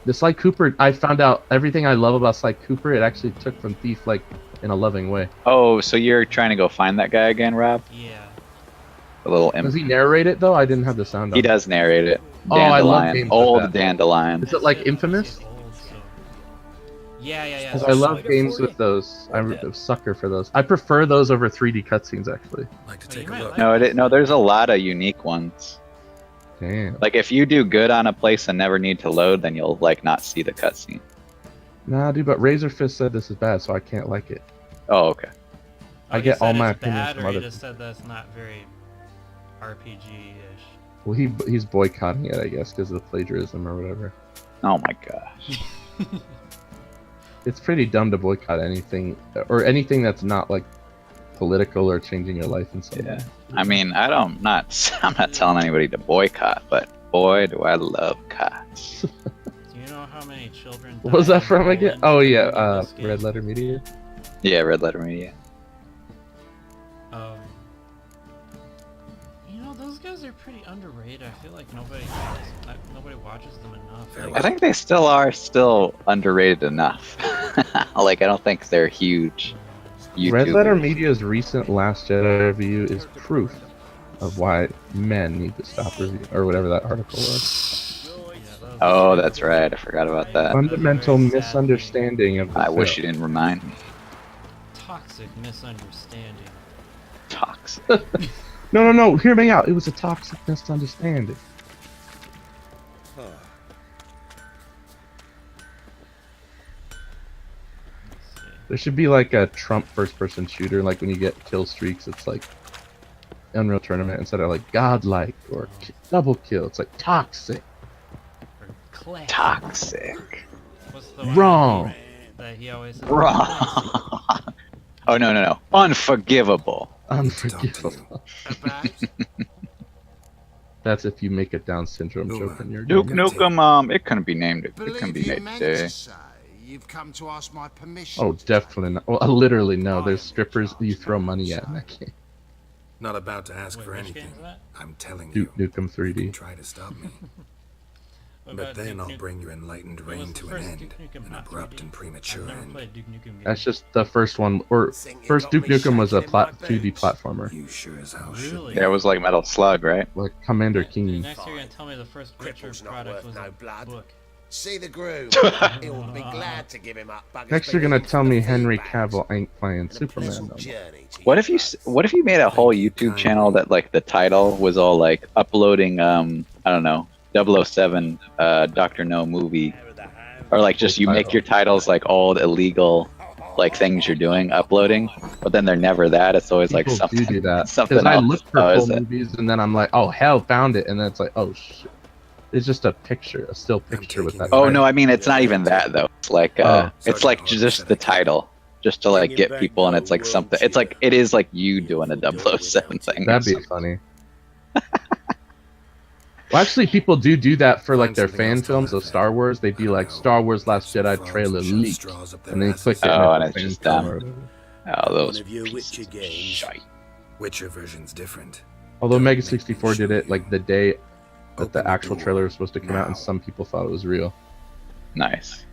The Sly Cooper, I found out everything I love about Sly Cooper. It actually took from Thief like in a loving way. Oh, so you're trying to go find that guy again, Rob? Yeah. The little Does imp. he narrate it though? I didn't have the sound on. He does narrate it. Oh, I love Dandelion. games like Old that. Dandelion. Is it like It's Infamous? old, so... Yeah. Because I love games with those. I'm a sucker for those. I prefer those over 3D cutscenes actually. Like to Oh, take you a might look. like No, no, there's a lot of unique ones. Damn. Like, if you do good on a place and never need to load, then you'll, like, not see the cutscene. Nah, dude, but Razor Fist said this is bad, so I can't like it. Oh, okay. I Oh, get he said all my it's opinions bad, from or he other just said that's not very RPG-ish. Well, he's boycotting it, I guess, because of the plagiarism or whatever. Oh my gosh. It's pretty dumb to boycott anything or anything that's not like political or changing your life in some Yeah. way. I mean, I'm not telling anybody to boycott, but boy, do I love cots. Do you know how many children? What was died that in from again? Poland Oh during yeah, this game? Red Letter Media. Yeah, Red Letter Media. You know, those guys are pretty underrated. I feel like nobody watches them enough. Very I think they still are underrated enough. Like, I don't think they're huge YouTubers. Red Letter Media's recent Last Jedi review is proof of why men need to stop reviewing, or whatever that article was. Oh, that's right. I forgot about that. Fundamental very sad misunderstanding of the I wish film. you didn't remind me. Toxic misunderstanding. Toxic. No, hear me out. It was a toxic misunderstanding. Let's see. There should be like a Trump first-person shooter, like when you get kill streaks, it's like Unreal Tournament instead of like godlike or double kill. It's like toxic. Or clay. Toxic. What's the one Wrong. that he always says? Wrong. Oh, no. Unforgivable. Unforgivable. That's if you make a Down syndrome joke in your Duke game. Nukem, it couldn't be named. It can Believe be you made meant today. to say you've come to ask my permission. Oh, definitely not. Well, literally no. There's strippers that you throw money at in that game. Not about to ask Wait, for which anything. game's that? I'm telling Duke you. Nukem You can 3D. try to stop me. What But about then Duke I'll Nukem? bring your enlightened What was reign the to an first end. Duke Nukem, An not abrupt 3D? and premature I've never end. played Duke Nukem game. That's just the first one, or first Duke Nukem was a 2D platformer, You sure as hell should Really? be. Yeah, it was like Metal Slug, right? like Commander Dude, King. next you're gonna tell me the first Witcher Cripple's not product worth was no a blood. book. See the groove. He'll be glad to give him up. Buggers Next, you're gonna been tell into me the Henry food bags. Cavill ain't playing And a Superman pleasant no more. journey to What if you made a whole YouTube channel that like the title was all like uploading I don't know 007 Doctor No movie, or like just you make your titles like all illegal like things you're doing uploading, but then they're never that. It's always like People something do that something because I else. look for Oh, is full it? movies and then I'm like, oh hell, found it, and then it's like, oh shit, it's just a picture, a still picture with that. taking Oh title. no, I mean it's not even that though. It's like Oh. it's like just the title, just to like get people, and it's like something. It's like it is like you doing a 007 thing. That'd be funny. Well, actually, people do that for like their fan films of Star Wars. They'd be like, Star Wars Last Jedi trailer leaked, and then you click it, Oh, and and it's a it's just fan film them. or whatever. Oh, those One of your pieces Witcher of games. shite. Witcher version's different. Although Mega 64 did it like the day that Open the the actual door trailer was supposed to come out, and now. some people thought it was real. Nice.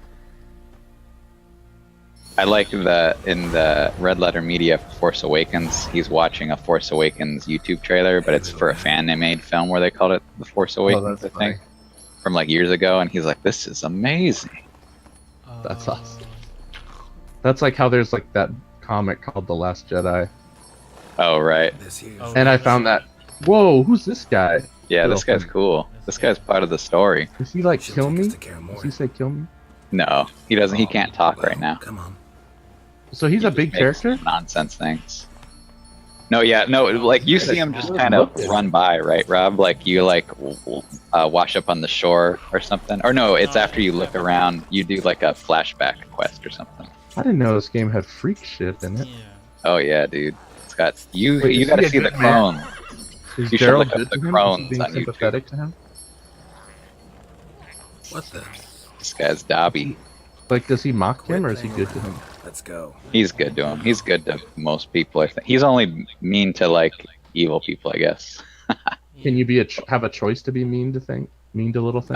I like that in the Red Letter Media Force Awakens, he's watching a Force Awakens YouTube trailer, but it's for a fan-made film where they called it The Force Awakens, that's I think. from like years ago, and he's like, "This is amazing." That's awesome. That's like how there's like that comic called The Last Jedi. Oh right, This here. Oh, And I found that. Whoa, who's this guy? yeah, this Little guy's cool. This guy's part of the story. Does he like She'll kill take me? us to Kaer Morhen. Does he say kill me? No, he doesn't. He can't talk right now. Come on. So he's a big Makes character? Nonsense things. No, yeah, no. Like you see him just kind of run by, right, Rob? Like you like wash up on the shore or something. Or no, it's after you look around. You do like a flashback quest or something. I didn't know this game had freak shit in it. Yeah. Oh yeah, dude. It's got you. Wait, You is got to he a see the good man? clone. Is You should Gerald look up good the to him? Is he Crones being on YouTube. sympathetic to him? What the? This guy's Dobby. Like, does he mock him or is he good to him? Let's go. He's good to him. He's good to most people. I think he's only mean to like evil people, I guess. Can you be have a choice to be mean to little things?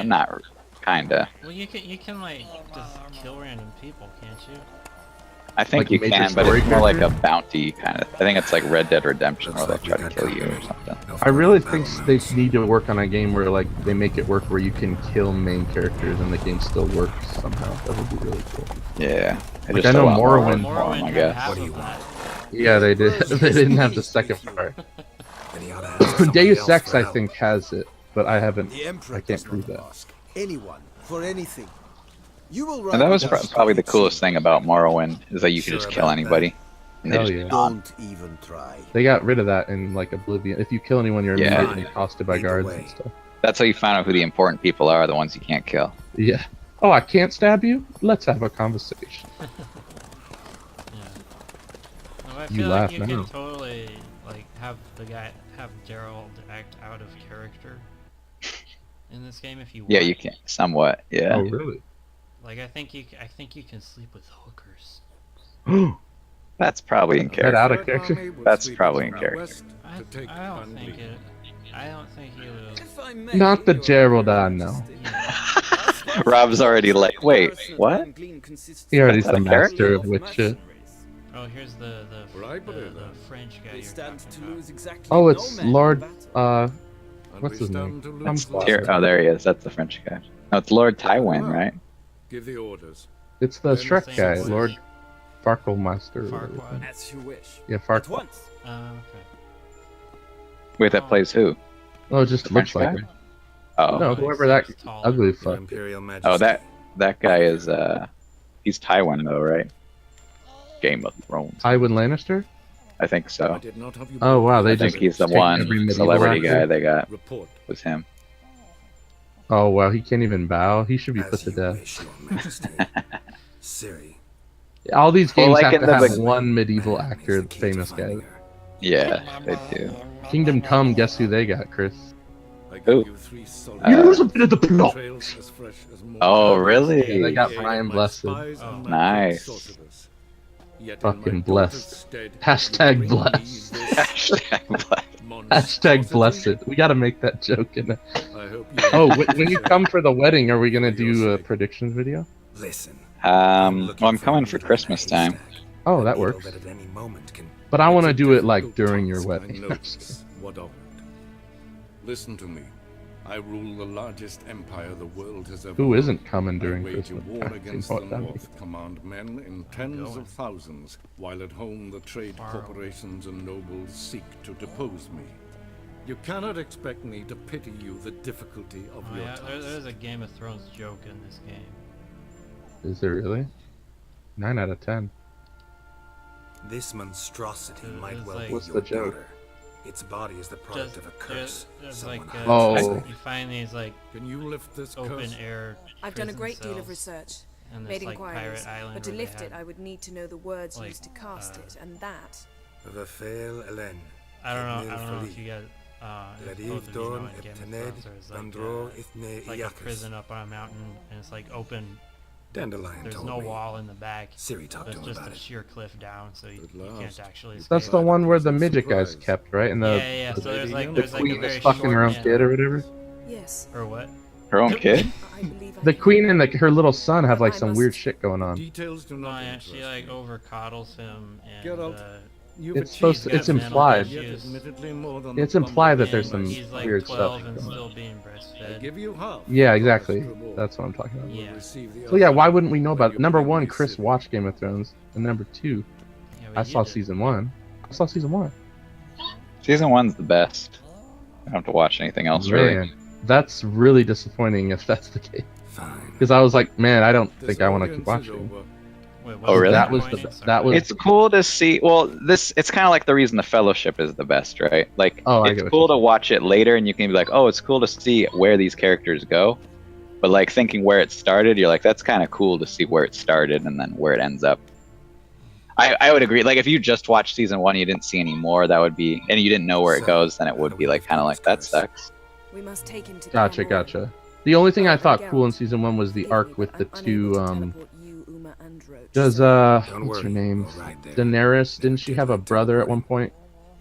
Not kinda. Well, you can like just kill random people, can't you? I think Like you major can, but story it's more like a character? bounty kind of. I think it's like Red Dead Redemption, where Looks they like try we to got kill you or company. something. No I really further think battle they need to work on a game where like they make it work where you can kill main characters and the game still works somehow. That would be really cool. Yeah. Like, Just I know a lot more Morrowind- for 'em, I had guess. half What do you of want? that. Yeah, they did. They didn't have the second part. Then he ought to ask somebody Deus else Ex, for I help. think, has it, but I haven't. The Emperor I can't does prove not that. ask anyone for anything. You will And that was write probably the coolest thing about Morrowind is that you could Sure just kill about that. anybody. And they Hell just yeah. gone. Don't even try. They got rid of that in like Oblivion. If you kill anyone, you're Yeah. immediately accosted by Lead the guards way. and stuff. That's how you find out who the important people are, the ones you can't kill. Yeah. Oh, I can't stab you? Let's have a conversation. Yeah. No, I You feel laugh like you now. can totally like have Gerald act out of character in this game if you want. Yeah, you can somewhat. Yeah. Oh, really? Like I think you can sleep with hookers. That's probably in Get character. out of character? That's probably in character. I don't think it. I don't think he will. If I may, Not the Your Gerald I know. Yeah. Rob's already like, wait, what? He already That's the not a character. master of witch. Oh, here's the French guy They you're stand talking to about. lose exactly Oh, no it's man in Lord. battle. What's his name? I'm Here, oh, there he is. That's the French guy. No, it's Lord Tywin, right? Give the orders. It's the Then Shrek same guy, voice. Lord Farquaadmaster. Farquaad. As you wish. Yeah, At Farquaad. once. Okay. Wait, that plays who? Oh, it just The looks French like guy? it. Oh, No, whoever that He's taller. ugly Your fuck. Imperial Majesty. oh, that guy is he's Tywin though, right? Game of Thrones. Tywin Lannister? I think so. I did not have you Oh, wow, they I think just he's the take one every medieval celebrity actor. guy they got report. was him. Oh, wow, he can't even bow. He should be As put to you death. wish, Your Majesty. Siri. All these Well, games like have in to the have big- one medieval Man is actor, the key to famous guy. finding her. Yeah, they do. Kingdom Come, guess who they got, Chris? I give Who? you 3 solid You lose a bit of the plot. trails as fresh as morning. Oh, really? Yeah, they got Yeah, Brian my Blessed. spies Oh. and my Nice. sorcerers. Yet in Fucking my blessed. daughter's stead, Hashtag you bring me blessed. this Hashtag Hashtag monstrosity? blessed. We gotta make that joke in it. I hope you Oh, when you come for the wedding, are we gonna do a predictions video? Listen. Well, I'm coming for Christmas time. Oh, that Needle works. That at any moment can... But I want to It's a do it like difficult during your task, I wedding. know this. What of it? Listen to me. I rule the largest empire the world has ever Who known. isn't coming I during wage Christmas? war I've against seen the what that North, command men in tens going. of thousands, while at home the trade Far corporations and nobles seek to depose me. You cannot expect me to pity you the difficulty of Oh, your yeah, task. there's a Game of Thrones joke in this game. Is there really? 9 out of 10. This monstrosity Dude, might it's well like- be What's your the joke? daughter. Its body is the product of a curse. There's Someone like hides Oh. it. you find these like Can you lift this open curse? air. I've done a prison great deal of cells research, and made this, like, inquiries, pirate island but to where they lift it, had- I would need to know the words like, used to cast it, and that. Vafael Elen. I don't know if you guys. If both of you know Dorn in Game of Eptened, Thrones, there's like, Landro Ithne it's like a Iacus. prison up on a mountain, and it's like open. Dandelion There's told no me. wall in the back. Siri talked There's to him just about a it. sheer cliff down, so you At can't last. actually. That's escape. the one where the midget guy's Surprise. kept, right? And the, Yeah, yeah. So there's like the there's like a queen very is fucking short her own man- kid or whatever. Yes, Or what? Her own kid? I believe I The can. queen and her little son have like I some must- weird shit going on. Details do No, not yeah, interest she like me. over coddles him and Get out. You've It's supposed to- achieved it's that, implied. yet admittedly more than It's the implied that bumblebee there's some might He's like weird 12 stuff and going on. still being I breastfed. give you half. Yeah, the exactly. promised reward. That's what I'm talking about. You will Yeah. receive the So yeah, why other wouldn't we know when about you it? Number bring one? me Chris city. watched Game of Thrones, and number two, Yeah, I but you saw did. season one. I saw season one. Season 1's the best. I don't have to watch anything else really. Man, that's really disappointing if that's the case. Fine. Because I was like, man, I don't This think I want to keep audience is watching. over. Wait, Oh, really? That was disappointing? the- Sorry. that was- It's cool to see. Well, it's kind of like the reason the Fellowship is the best, right? Like, Oh, I it's get what cool you're to saying. watch it later, and you can be like, oh, it's cool to see where these characters go. But like thinking where it started, you're like, that's kind of cool to see where it started and then where it ends up. I would agree. Like, if you just watched season 1, you didn't see any more, that would be, and you didn't know where it So, goes, then it how would do be we like lift kind of up like this that curse? sucks. We must take him to Gotcha, Kalamor. gotcha. The only thing I thought Geralt, cool in season one was the If arc we with were the unable two to teleport you, Uma and Roach, does so Don't what's her worry, name? we'll ride there. Daenerys, didn't Never she get have a back to brother at the one point?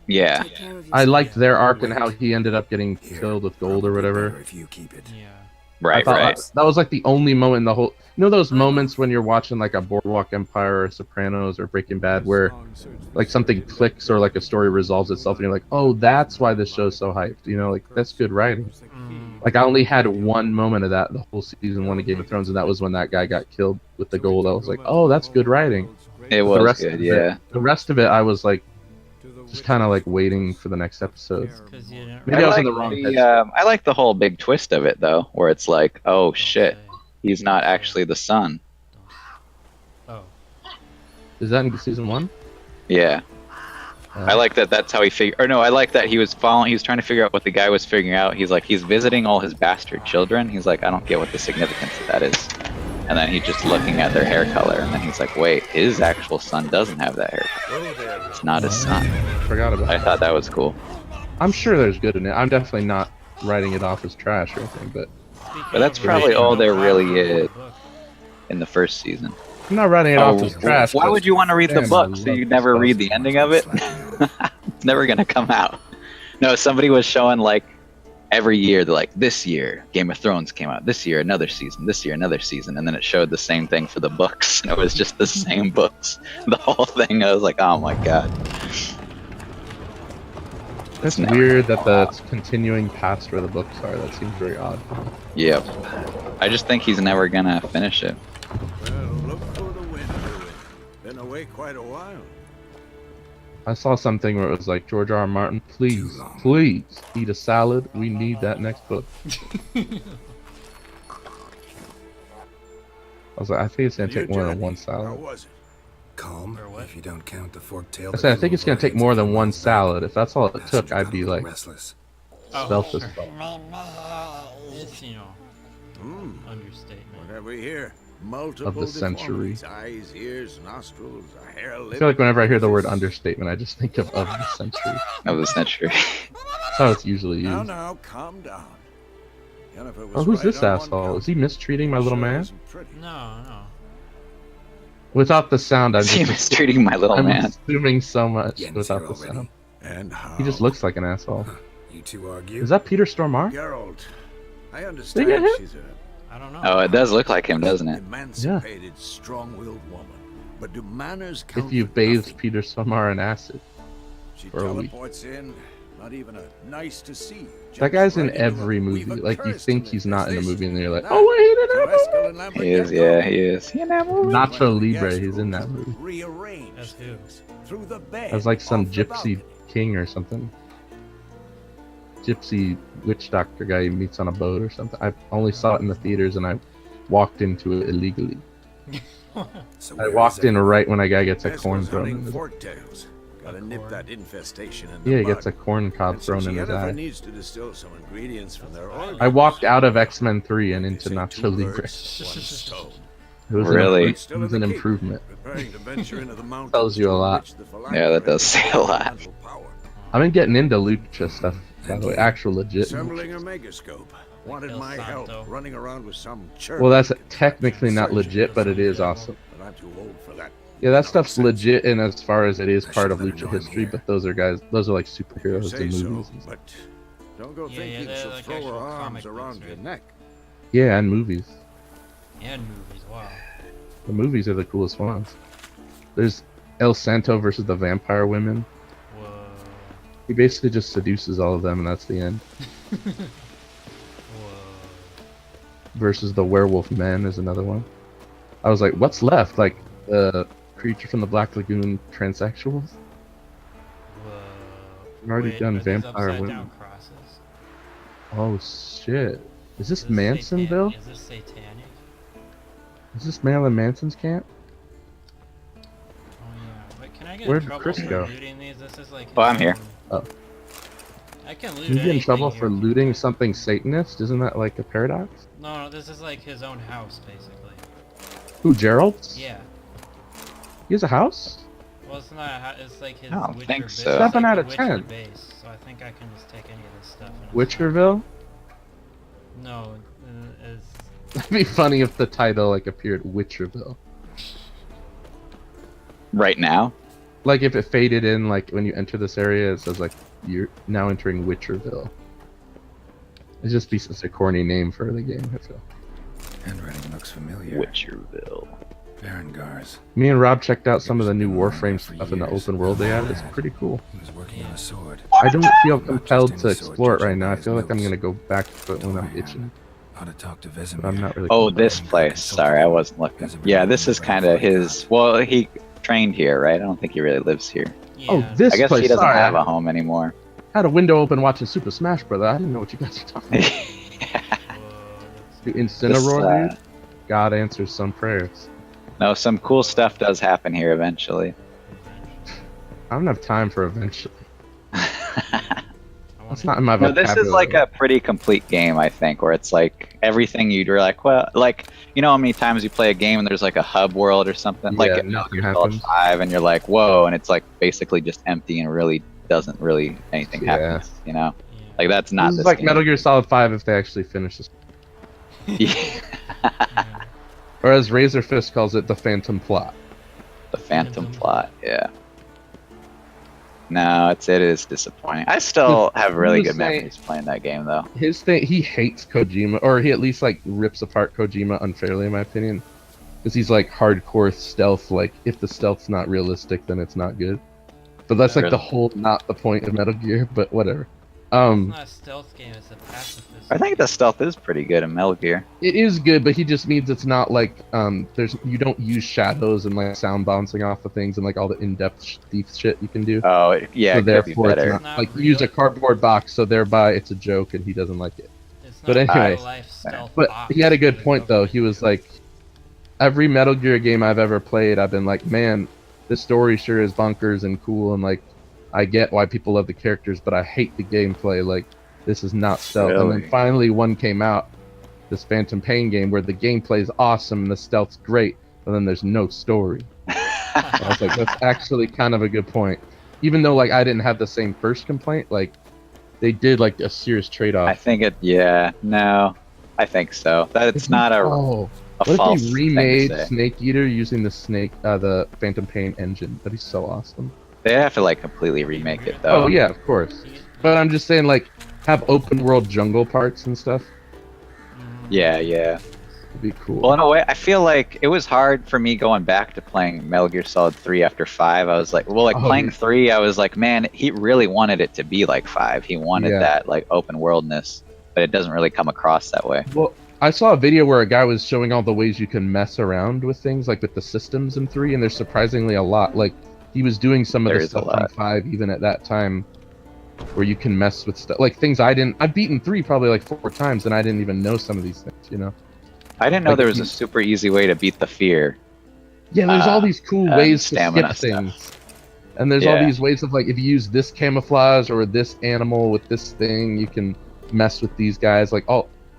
Yeah. take care of I yourself. liked their arc and Wait. how he ended up getting Here, killed with gold or probably whatever. better if you keep it. Yeah. I Right, thought right. that was like the only moment in the whole. You know those I'm moments off. when you're watching like a Boardwalk Empire or Sopranos or Breaking Bad where like something clicks or like a story resolves itself and you're like, oh, that's why this show's so hyped. You know, like that's good writing. Like I only had one moment of that the whole season one of Game of Thrones, and that was when that guy got killed with the gold. I was like, oh, that's good writing. It But was the rest good, of yeah. the rest of it, I was like, just kind of like waiting for the next episode. 'Cause you didn't Maybe I was in like the wrong the, headspace. I like the whole big twist of it though, where it's like, oh Don't shit, say. he's not actually the son. Oh. Is that in season one? Yeah. I like that. That's how he figured. Or no, I like that he was following. He was trying to figure out what the guy was figuring out. He's like, he's visiting all his bastard children. He's like, I don't get what the significance of that is. And then he's just looking at their hair color, and then he's like, wait, his actual son doesn't have that hair color. It's not his son. Forgot about I it. thought that was cool. I'm sure there's good in it. I'm definitely not writing it off as trash or anything, but But that's probably all there really is in the first season. I'm not writing it off as trash. Why but would you want to read the damn, I book so love you this never stuff. read the ending of it? It's never gonna come out. No, somebody was showing like every year, they're like, this year Game of Thrones came out, this year another season, this year another season, and then it showed the same thing for the books. And it was just the same books, the whole thing. I was like, oh my god. It's never weird that that's continuing past where the books are. That seems very odd. Yep. I just think he's never gonna finish it. Well, look for the wind, Louis. Been away quite a while. I saw something where it was like, George R. R. Martin, please, Too long. please eat a salad. We need that next book. I was like, I think it's gonna Your take more than journey, one How salad. was it? Calm, Or what? if you don't count the fork-tailed. I said I think it's gonna take more than one salad. If that's all it Passenger took, I'd got a be little like, restless. stealth as fuck. It's, you know, Hmm. understatement. What have we here? Multiple the century. deformities, eyes, ears, nostrils, a hair, I lip. feel like whenever I hear the word understatement, I just think of the century. Of the century. That's how it's usually Now, used. now, calm down. Jennifer was Oh, who's right this on one asshole? count. Is he mistreating my little Sure man? isn't pretty. No, no. Without the sound, I'm Is he just mistreating my little I'm man? assuming so much Yen's without here the already. sound. And how? He just looks like an asshole. You two argue? Is that Peter Stormare? Geralt, I Did understand you get him? she's I don't know. Oh, it does look like him, doesn't an it? emancipated, strong-willed woman. But do manners count If you for bathed nothing? Peter Stormare in acid. She for a week. teleports in, not even a nice to see. That guy's in Jumps right into every a- movie. we've a Like, you curse think to he's live. not in a Is movie, and then you're like, Nah. oh, wait, So no, no, Eskel no. and Lambert He is, get yeah, going. he is. You know, movie. Nacho When the Libre, guest he's in rooms that movie. Rearrange As who? things through the bed. As like some off the gypsy balcony. king or something. Gypsy witch doctor guy he meets on a boat or something. I only saw it in the theaters and I walked into it illegally. So I where is walked in everyone? right when a guy gets a Eskel's corn thrown hunting in his forktails. Gotta nip that infestation in the Yeah, he bud. gets a corn cob And thrown since in his Yennefer eye. needs to distill some ingredients from their organs. I walked out of X-Men 3 and They into say Nacho two Libre. birds, one stone. It was Really? It was an improvement. Preparing to venture into the mountains Tells you a to lot. enrich the Yeah, that does say a lot. mental power. I've been getting into lucha stuff, by the way, actual legit. Assembling a megascope. Wanted El my help Santo. running around with some church. Well, that's technically not legit, but it is awesome. But I'm too old for that. Yeah, that stuff's Nonsense. legit in as far as it is I part of should let her lucha know I'm history, here. but those are like You superheroes say in so, movies. And stuff. but don't go Yeah, thinking they're she'll like throw actual her arms comic around books, your right? neck. Yeah, and movies. And movies, wow. The movies are the coolest ones. There's El Santo versus the vampire women. Whoa. He basically just seduces all of them, and that's the end. Whoa. Versus the werewolf men is another one. I was like, what's left? Like the creature from the Black Lagoon transsexuals? Whoa. I've already done are these vampire upside women. down crosses? Oh shit! Is this Is this Mansonville? Is this satanic? Is this Marilyn Manson's camp? Oh yeah. But can I get Where'd in trouble Chris for go? looting these? This is like. Oh, I'm here. Oh. I can loot You get in anything trouble here, for can looting I? something Satanist? Isn't that like a paradox? No, this is like his own house, basically. Who, Gerald? Yeah. He has a house? Well, it's not. It's like his I don't Witcher think base. so. It's like 7 out the of Witcher 10. Base, so I think I can just take any of this stuff. And it's fine. Witcherville? No, it's That'd be funny if the title like appeared Witcherville. Right now? Like if it faded in, like when you enter this area, it says like you're now entering Witcherville. It'd just be such a corny name for the game, I feel. Handwriting looks familiar. Witcherville. Barangars. Me and Rob checked out some of the new Been around Warframe for stuff in the years. open world they added. It's pretty cool. He was working on a sword. I don't feel Not compelled just to any sword, explore it right judging now. by I his feel like I'm moves. gonna go back to it when I'm itching, How to talk to but Vesemir. I'm not really. Oh, this place. Sorry, I wasn't looking. Yeah, this is kind of his. Well, he trained here, right? I don't think he really lives here. yeah. Oh, this I guess place. he doesn't Sorry, have I a home anymore. had a window open watching Super Smash Bros. I didn't know what you guys were talking about. Whoa, The This, Incineroar, dude. God answers some prayers. no, some cool stuff does happen here eventually. I don't have time for eventually. That's not in my. my No, this vocabulary. is like a pretty complete game, I think, where it's like everything you'd be like, well, like, you know how many times you play a game and there's like a hub world or something? Like Yeah, in Metal nothing Gear Solid happens. 5, and you're like, whoa, and it's like basically just empty and really doesn't really anything Yeah. happens, you know? Yeah. Like that's not This is this like game. Metal Gear Solid 5 if they actually finish this. Yeah. Or as Razor Fist calls it, the Phantom Plot. The Phantom Plot, yeah. No, it is disappointing. I still have really was good saying- memories playing that game, though. His thing, he hates Kojima, or he at least like rips apart Kojima unfairly, in my opinion, because he's like hardcore stealth. Like if the stealth's not realistic, then it's not good. But that's like Really? the whole, not the point of Metal Gear. But whatever. It's not a stealth game, it's a pacifist. I think the stealth is pretty good in Metal Gear. It is good, but he just means it's not like you don't use shadows and like sound bouncing off of things and like all the in-depth thief shit you can do. Oh, yeah, So it could be therefore, it's better. not, Not like real. use a cardboard box, so thereby it's a joke and he doesn't like it. It's but not a anyway. real-life stealth But box he had a good with point though. He was like, every Metal Gear game I've ever played, I've been like, man, the story sure is bonkers and cool, and like, I get why people love the characters, but I hate the gameplay. Like, this is not stealth. And Really? then finally one came out, this Phantom Pain game, where the gameplay is awesome and the stealth's great, but then there's no story. I was like, that's actually kind of a good point. Even though like I didn't have the same first complaint, like they did like a serious trade-off. I think it. Yeah, no, I think so. That it's not a Oh, a what false if he thing to remade say. Snake Eater using the Phantom Pain engine? That'd be so awesome. They have to like completely remake it though. Oh yeah, of course. But I'm just saying, like, have open world jungle parts and stuff. Yeah, yeah. It'd be cool. Well, in a way, I feel like it was hard for me going back to playing Metal Gear Solid 3 after 5. I was like, well, like Oh, playing yeah. 3, I was like, man, he really wanted it to be like 5. He wanted Yeah. that like open worldness, but it doesn't really come across that way. Well, I saw a video where a guy was showing all the ways you can mess around with things, like with the systems in 3, and there's surprisingly a lot. Like, he was doing some of There the is a stuff in lot. 5, even at that time, where you can mess with stuff. Like, things I've beaten 3 probably like 4 times, and I didn't even know some of these things, you know? I didn't know Like, there if was you- a super easy way to beat the fear. Yeah, there's all these cool ways to skip stamina stuff. things. And there's all Yeah. these ways of like, if you use this camouflage or this animal with this thing, you can mess with these guys. Like,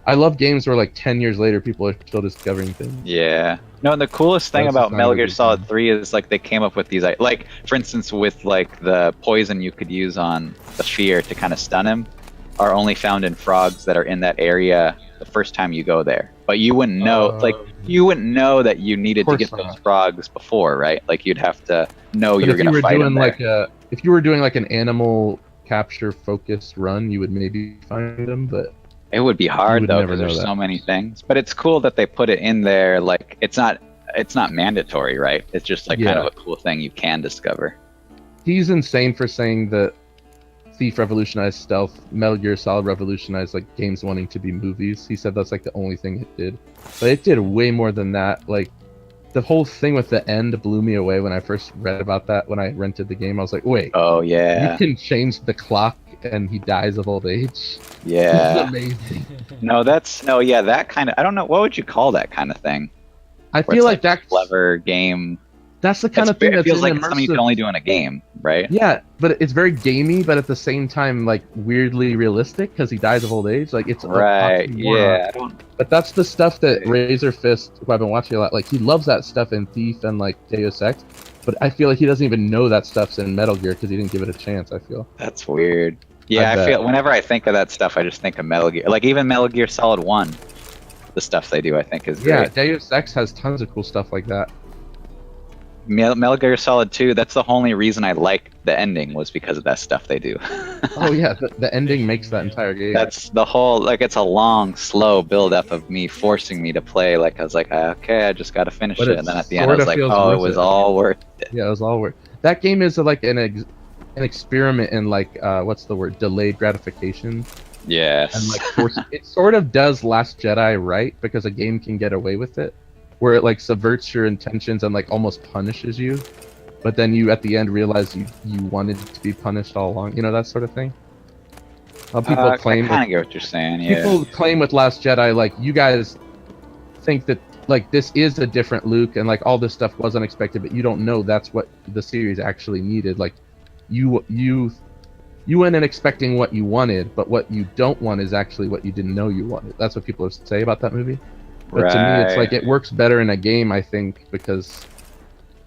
I love games where like 10 years later people are still discovering things. Yeah. No, and the coolest thing That's about just not Metal a Gear good Solid game. 3 is like they came up with these, like for instance, with like the poison you could use on the fear to kind of stun him, are only found in frogs that are in that area the first time you go there. But you wouldn't know, like you wouldn't know that you needed to course get not. those frogs before, right? Like you'd have to know But you're if you gonna were fight doing them there. like if you were doing like an animal capture focused run, you would maybe find them, but It would be You hard would though never because know there's that. so many things. But it's cool that they put it in there. Like it's not it's not mandatory, right? It's just like kind Yeah. of a cool thing you can discover. He's insane for saying that Thief revolutionized stealth, Metal Gear Solid revolutionized like games wanting to be movies. He said that's like the only thing it did, but it did way more than that. Like the whole thing with the end blew me away when I first read about that. When I rented the game, I was like, wait, Oh yeah, you can change the clock and he dies of old age. yeah. This is amazing. Yeah, that kind of. I don't know. What would you call that kind of thing? I Where feel it's like that's clever game. that's the kind of thing It that's feels in like immersive. something you can only do in a game, right? Yeah, but it's very gamey, but at the same time, like weirdly realistic because he dies of old age. Like it's a Right. oxymoron. Yeah. I don't. But that's the stuff that Razor Fist, who I've been watching a lot, like he loves that stuff in Thief and like Deus Ex. But I feel like he doesn't even know that stuff's in Metal Gear because he didn't give it a chance. I feel. That's weird. Yeah, I bet. feel whenever I think of that stuff, I just think of Metal Gear. Like even Metal Gear Solid 1, the stuff they do, I think is Yeah, great. Deus Ex has tons of cool stuff like that. Metal Gear Solid 2, that's the only reason I liked the ending was because of that stuff they do. Oh yeah, the ending makes that entire game. That's the whole, like, it's a long, slow build up of me forcing me to play. Like, I was like, okay, I just gotta finish But it. it And then at the end, I was sorta like, feels oh, it worth was it. all worth it. Yeah, it was all work. That game is like an experiment in like what's the word, delayed gratification, Yes. and like it sort of does Last Jedi right because a game can get away with it, where it like subverts your intentions and like almost punishes you, but then you at the end realize you wanted to be punished all along. You know, that sort of thing. People claim I kind of get what you're saying, yeah. people claim with Last Jedi, like you guys think that like this is a different Luke and like all this stuff was unexpected, but you don't know that's what the series actually needed. Like you went in expecting what you wanted, but what you don't want is actually what you didn't know you wanted. That's what people say about that movie. But to me, it's like it works better in a game, I think, because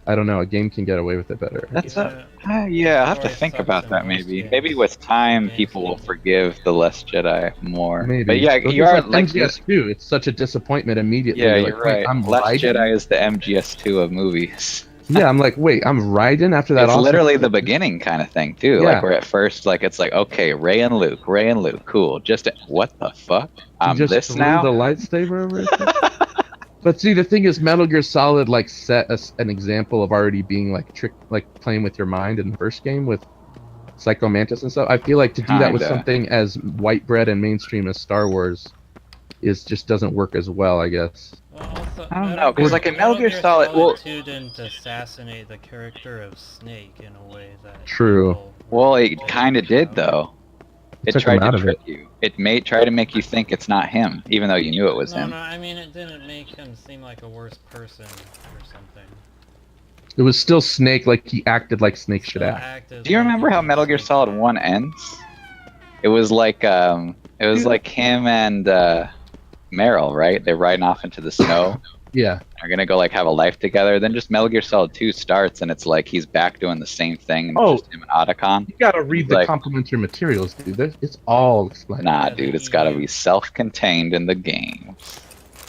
I don't know, a game can get away with it better. That's yeah, I'll have to Story think sucks about in that most maybe. games. Maybe with time, Games people will do. forgive the Last Jedi more. Maybe. But yeah, But you it's are like like MGS2. It's such a disappointment immediately. yeah, You're you're like, wait, right. I'm Last Raiden? Jedi is the MGS2 of movies. Yeah, I'm like, wait, I'm Raiden after that. It's awesome literally the movie? beginning kind of thing too. Yeah. Like where at first, like it's like okay, Rey and Luke, cool. Just what the fuck? You I'm just this threw now. the lightsaber over it. But see, the thing is, Metal Gear Solid like set us an example of already being like playing with your mind in the first game with Psycho Mantis and stuff. I feel like to do that with Kinda. something as white bread and mainstream as Star Wars just doesn't work as well, I guess. Well, also, I don't know, 'cause, like, in Metal Gear Solid- well- 2 didn't assassinate the character of Snake in a way that True. people Well, were it kind of did though. It Took tried him out to of trick you. It tried to make you think it's not him, even though you knew it was No, him. no, I mean it didn't make him seem like a worse person or something. It was still Snake, like he acted like Snake should Still act. acted Do you like remember he how was Metal Gear Snake. Solid 1 ends? It was like like him and Meryl, right? They're riding off into the snow. Yeah. They're gonna go like have a life together. Then just Metal Gear Solid 2 starts, and it's like he's back doing the same thing. And Oh. it's just him and Otacon. You gotta read the Like- complimentary materials, dude. It's all explained. Nah, dude, it's gotta be self-contained in the game.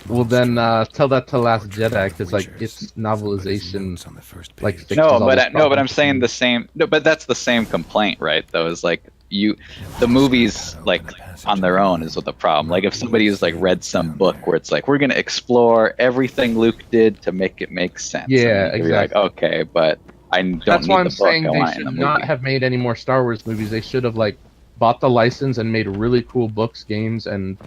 Well, then tell that to Last Jedi, because like Witchers. its But his novelization, notes on the first like, page. fixes No, all but those no, but I'm problems. saying the same. No, but that's the same complaint, right? Though is like the movies like on their own is the problem. Like if somebody's like read some book where it's like we're gonna explore everything Luke did to make it make sense. Yeah, and you're like, exactly. okay, but I don't That's need why I'm the book. saying I they want it in should the not movie. have made any more Star Wars movies. They should have like bought the license and made really cool books, games, and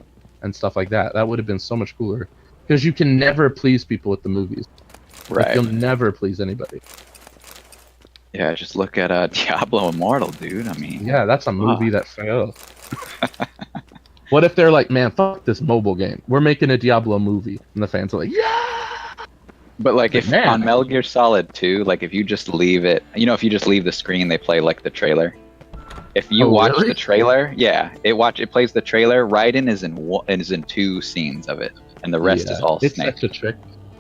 stuff like that. That would have been so much cooler. Because you can never please people with the movies. Like, Right. you'll never please anybody. Yeah, just look at Diablo Immortal, dude. I mean, Yeah, that's a movie that failed. What if they're like, man, fuck this mobile game. We're making a Diablo movie. And the fans are like, yeah! But like if Man. on Metal Gear Solid 2, like if you just leave it, if you just leave the screen, they play like the trailer. If you Oh, watch really? the trailer, yeah, it plays the trailer. Raiden is in 2 scenes of it, and the rest is all It's Snake. such a trick.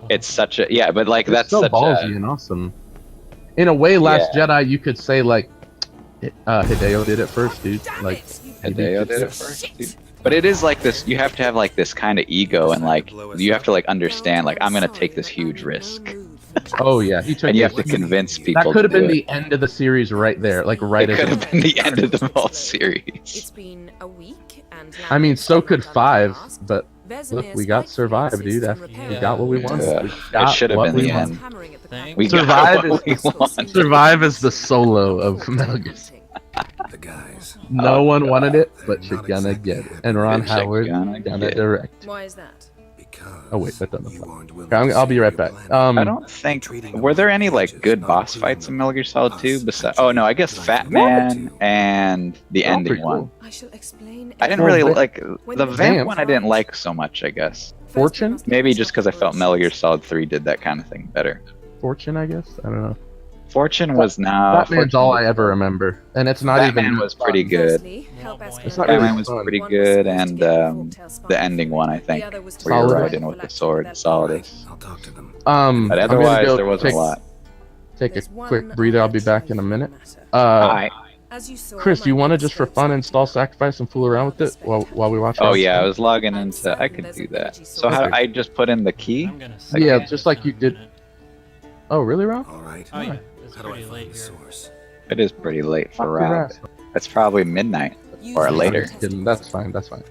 It's such a but like It's that's so such ballsy a and awesome. In a way, Last Jedi, you could say like, Hideo did it first, dude. Damn Like, it, you Hideo did it first, dude. But it is like this. You have to have like this kind of ego, and like you have to like understand. Like I'm gonna take this huge risk. Oh yeah, he took. And you it. have to convince people. That could have to do been it. the end of the series right there, like right It as could it have been the end of the whole It's series. been a week, and now I mean, they've so still could done 5, the task. but look, Vesemir's we got spike Survive, fluid dude. system We repaired got what we Yeah. wanted. Yeah. We It got should have what been we the wanted. end. Hammering at the Thank We you. got Survive what we is- want. Survive is the solo of Metal Gear. The guys. No one wanted it, They're but you're not gonna exactly get it. happy And Ron But you're Howard gonna gonna get it. direct. Why is that? Because Oh wait, that doesn't you apply. aren't willing Okay, to I'll be save right your back. planet. I don't think. Treating Were there them any like pages, good not boss including fights in them. Metal Gear Solid Us, 2? Besides, actually, oh no, I guess like Fat you Man do. and the That was ending pretty cool. one. I shall explain. I didn't Well, really Va- like the When Vamp Vamp- one. I didn't like so much. I guess First, Fortune? we must maybe finish just our because I felt Metal Gear preparations. Solid 3 did that kind of thing better. Fortune, I guess. I don't know. Fortune was now. Batman's all I ever remember, and it's not Batman even. was pretty good. Firstly, help It's Escalade. not Batman really was fun. pretty One was good, supposed to and get the Forktail spine the ending one, I The think, other was to where you're Solid. riding with the sword, Galactic Solidus. I'll talk to them. But I'm gonna otherwise, go there wasn't take, a lot. Take a There's one quick breather. I'll be back in a trifling minute. matter. As you saw, Chris, my you want to next just for scope's fun up install now. Sacrifice and fool around with it while we watch? Oh Raw? yeah, I was logging I'm into. I certain could there's do a that. villagey So how Okay. I just put in the key? I'm gonna Yeah, skip just this like in you a did. minute. Oh really, Rob? All right. Oh yeah, Alright. it's How do I pretty find late the here. source? It is pretty late for Fuck your Rob. ass. It's probably midnight. Use Or the later. test Kidding, that's fine. That's fine.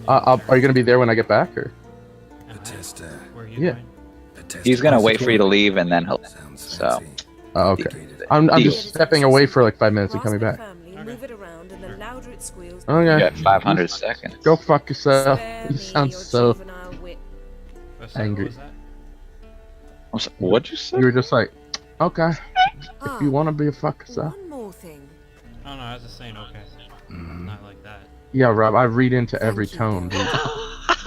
I'm Are you gonna be there when I get back, or? The test. Where are you Yeah. going? The test. He's gonna wait for you to leave, and then he'll. Sounds So. fancy. Oh, okay. Complicated. I'm Deal. just stepping away for like 5 minutes and coming Grasp it back. firmly, Okay. move it around, and the louder it squeals, You Okay. got 500 seconds. Go fuck yourself. spare You me sound your so juvenile wit. What's that? angry. What was that? What'd you say? You were just like, okay, Ah, if you want to be a fuck yourself. one more thing. Oh no, I was just saying okay. Mhm. Not like that. Yeah, Rob, I read into every Thank you, tone, Dad.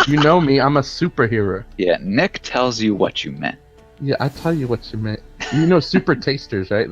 dude. You know me, I'm a superhero. Yeah, Nick tells you what you meant. Yeah, I tell you what you meant. You know super tasters, right?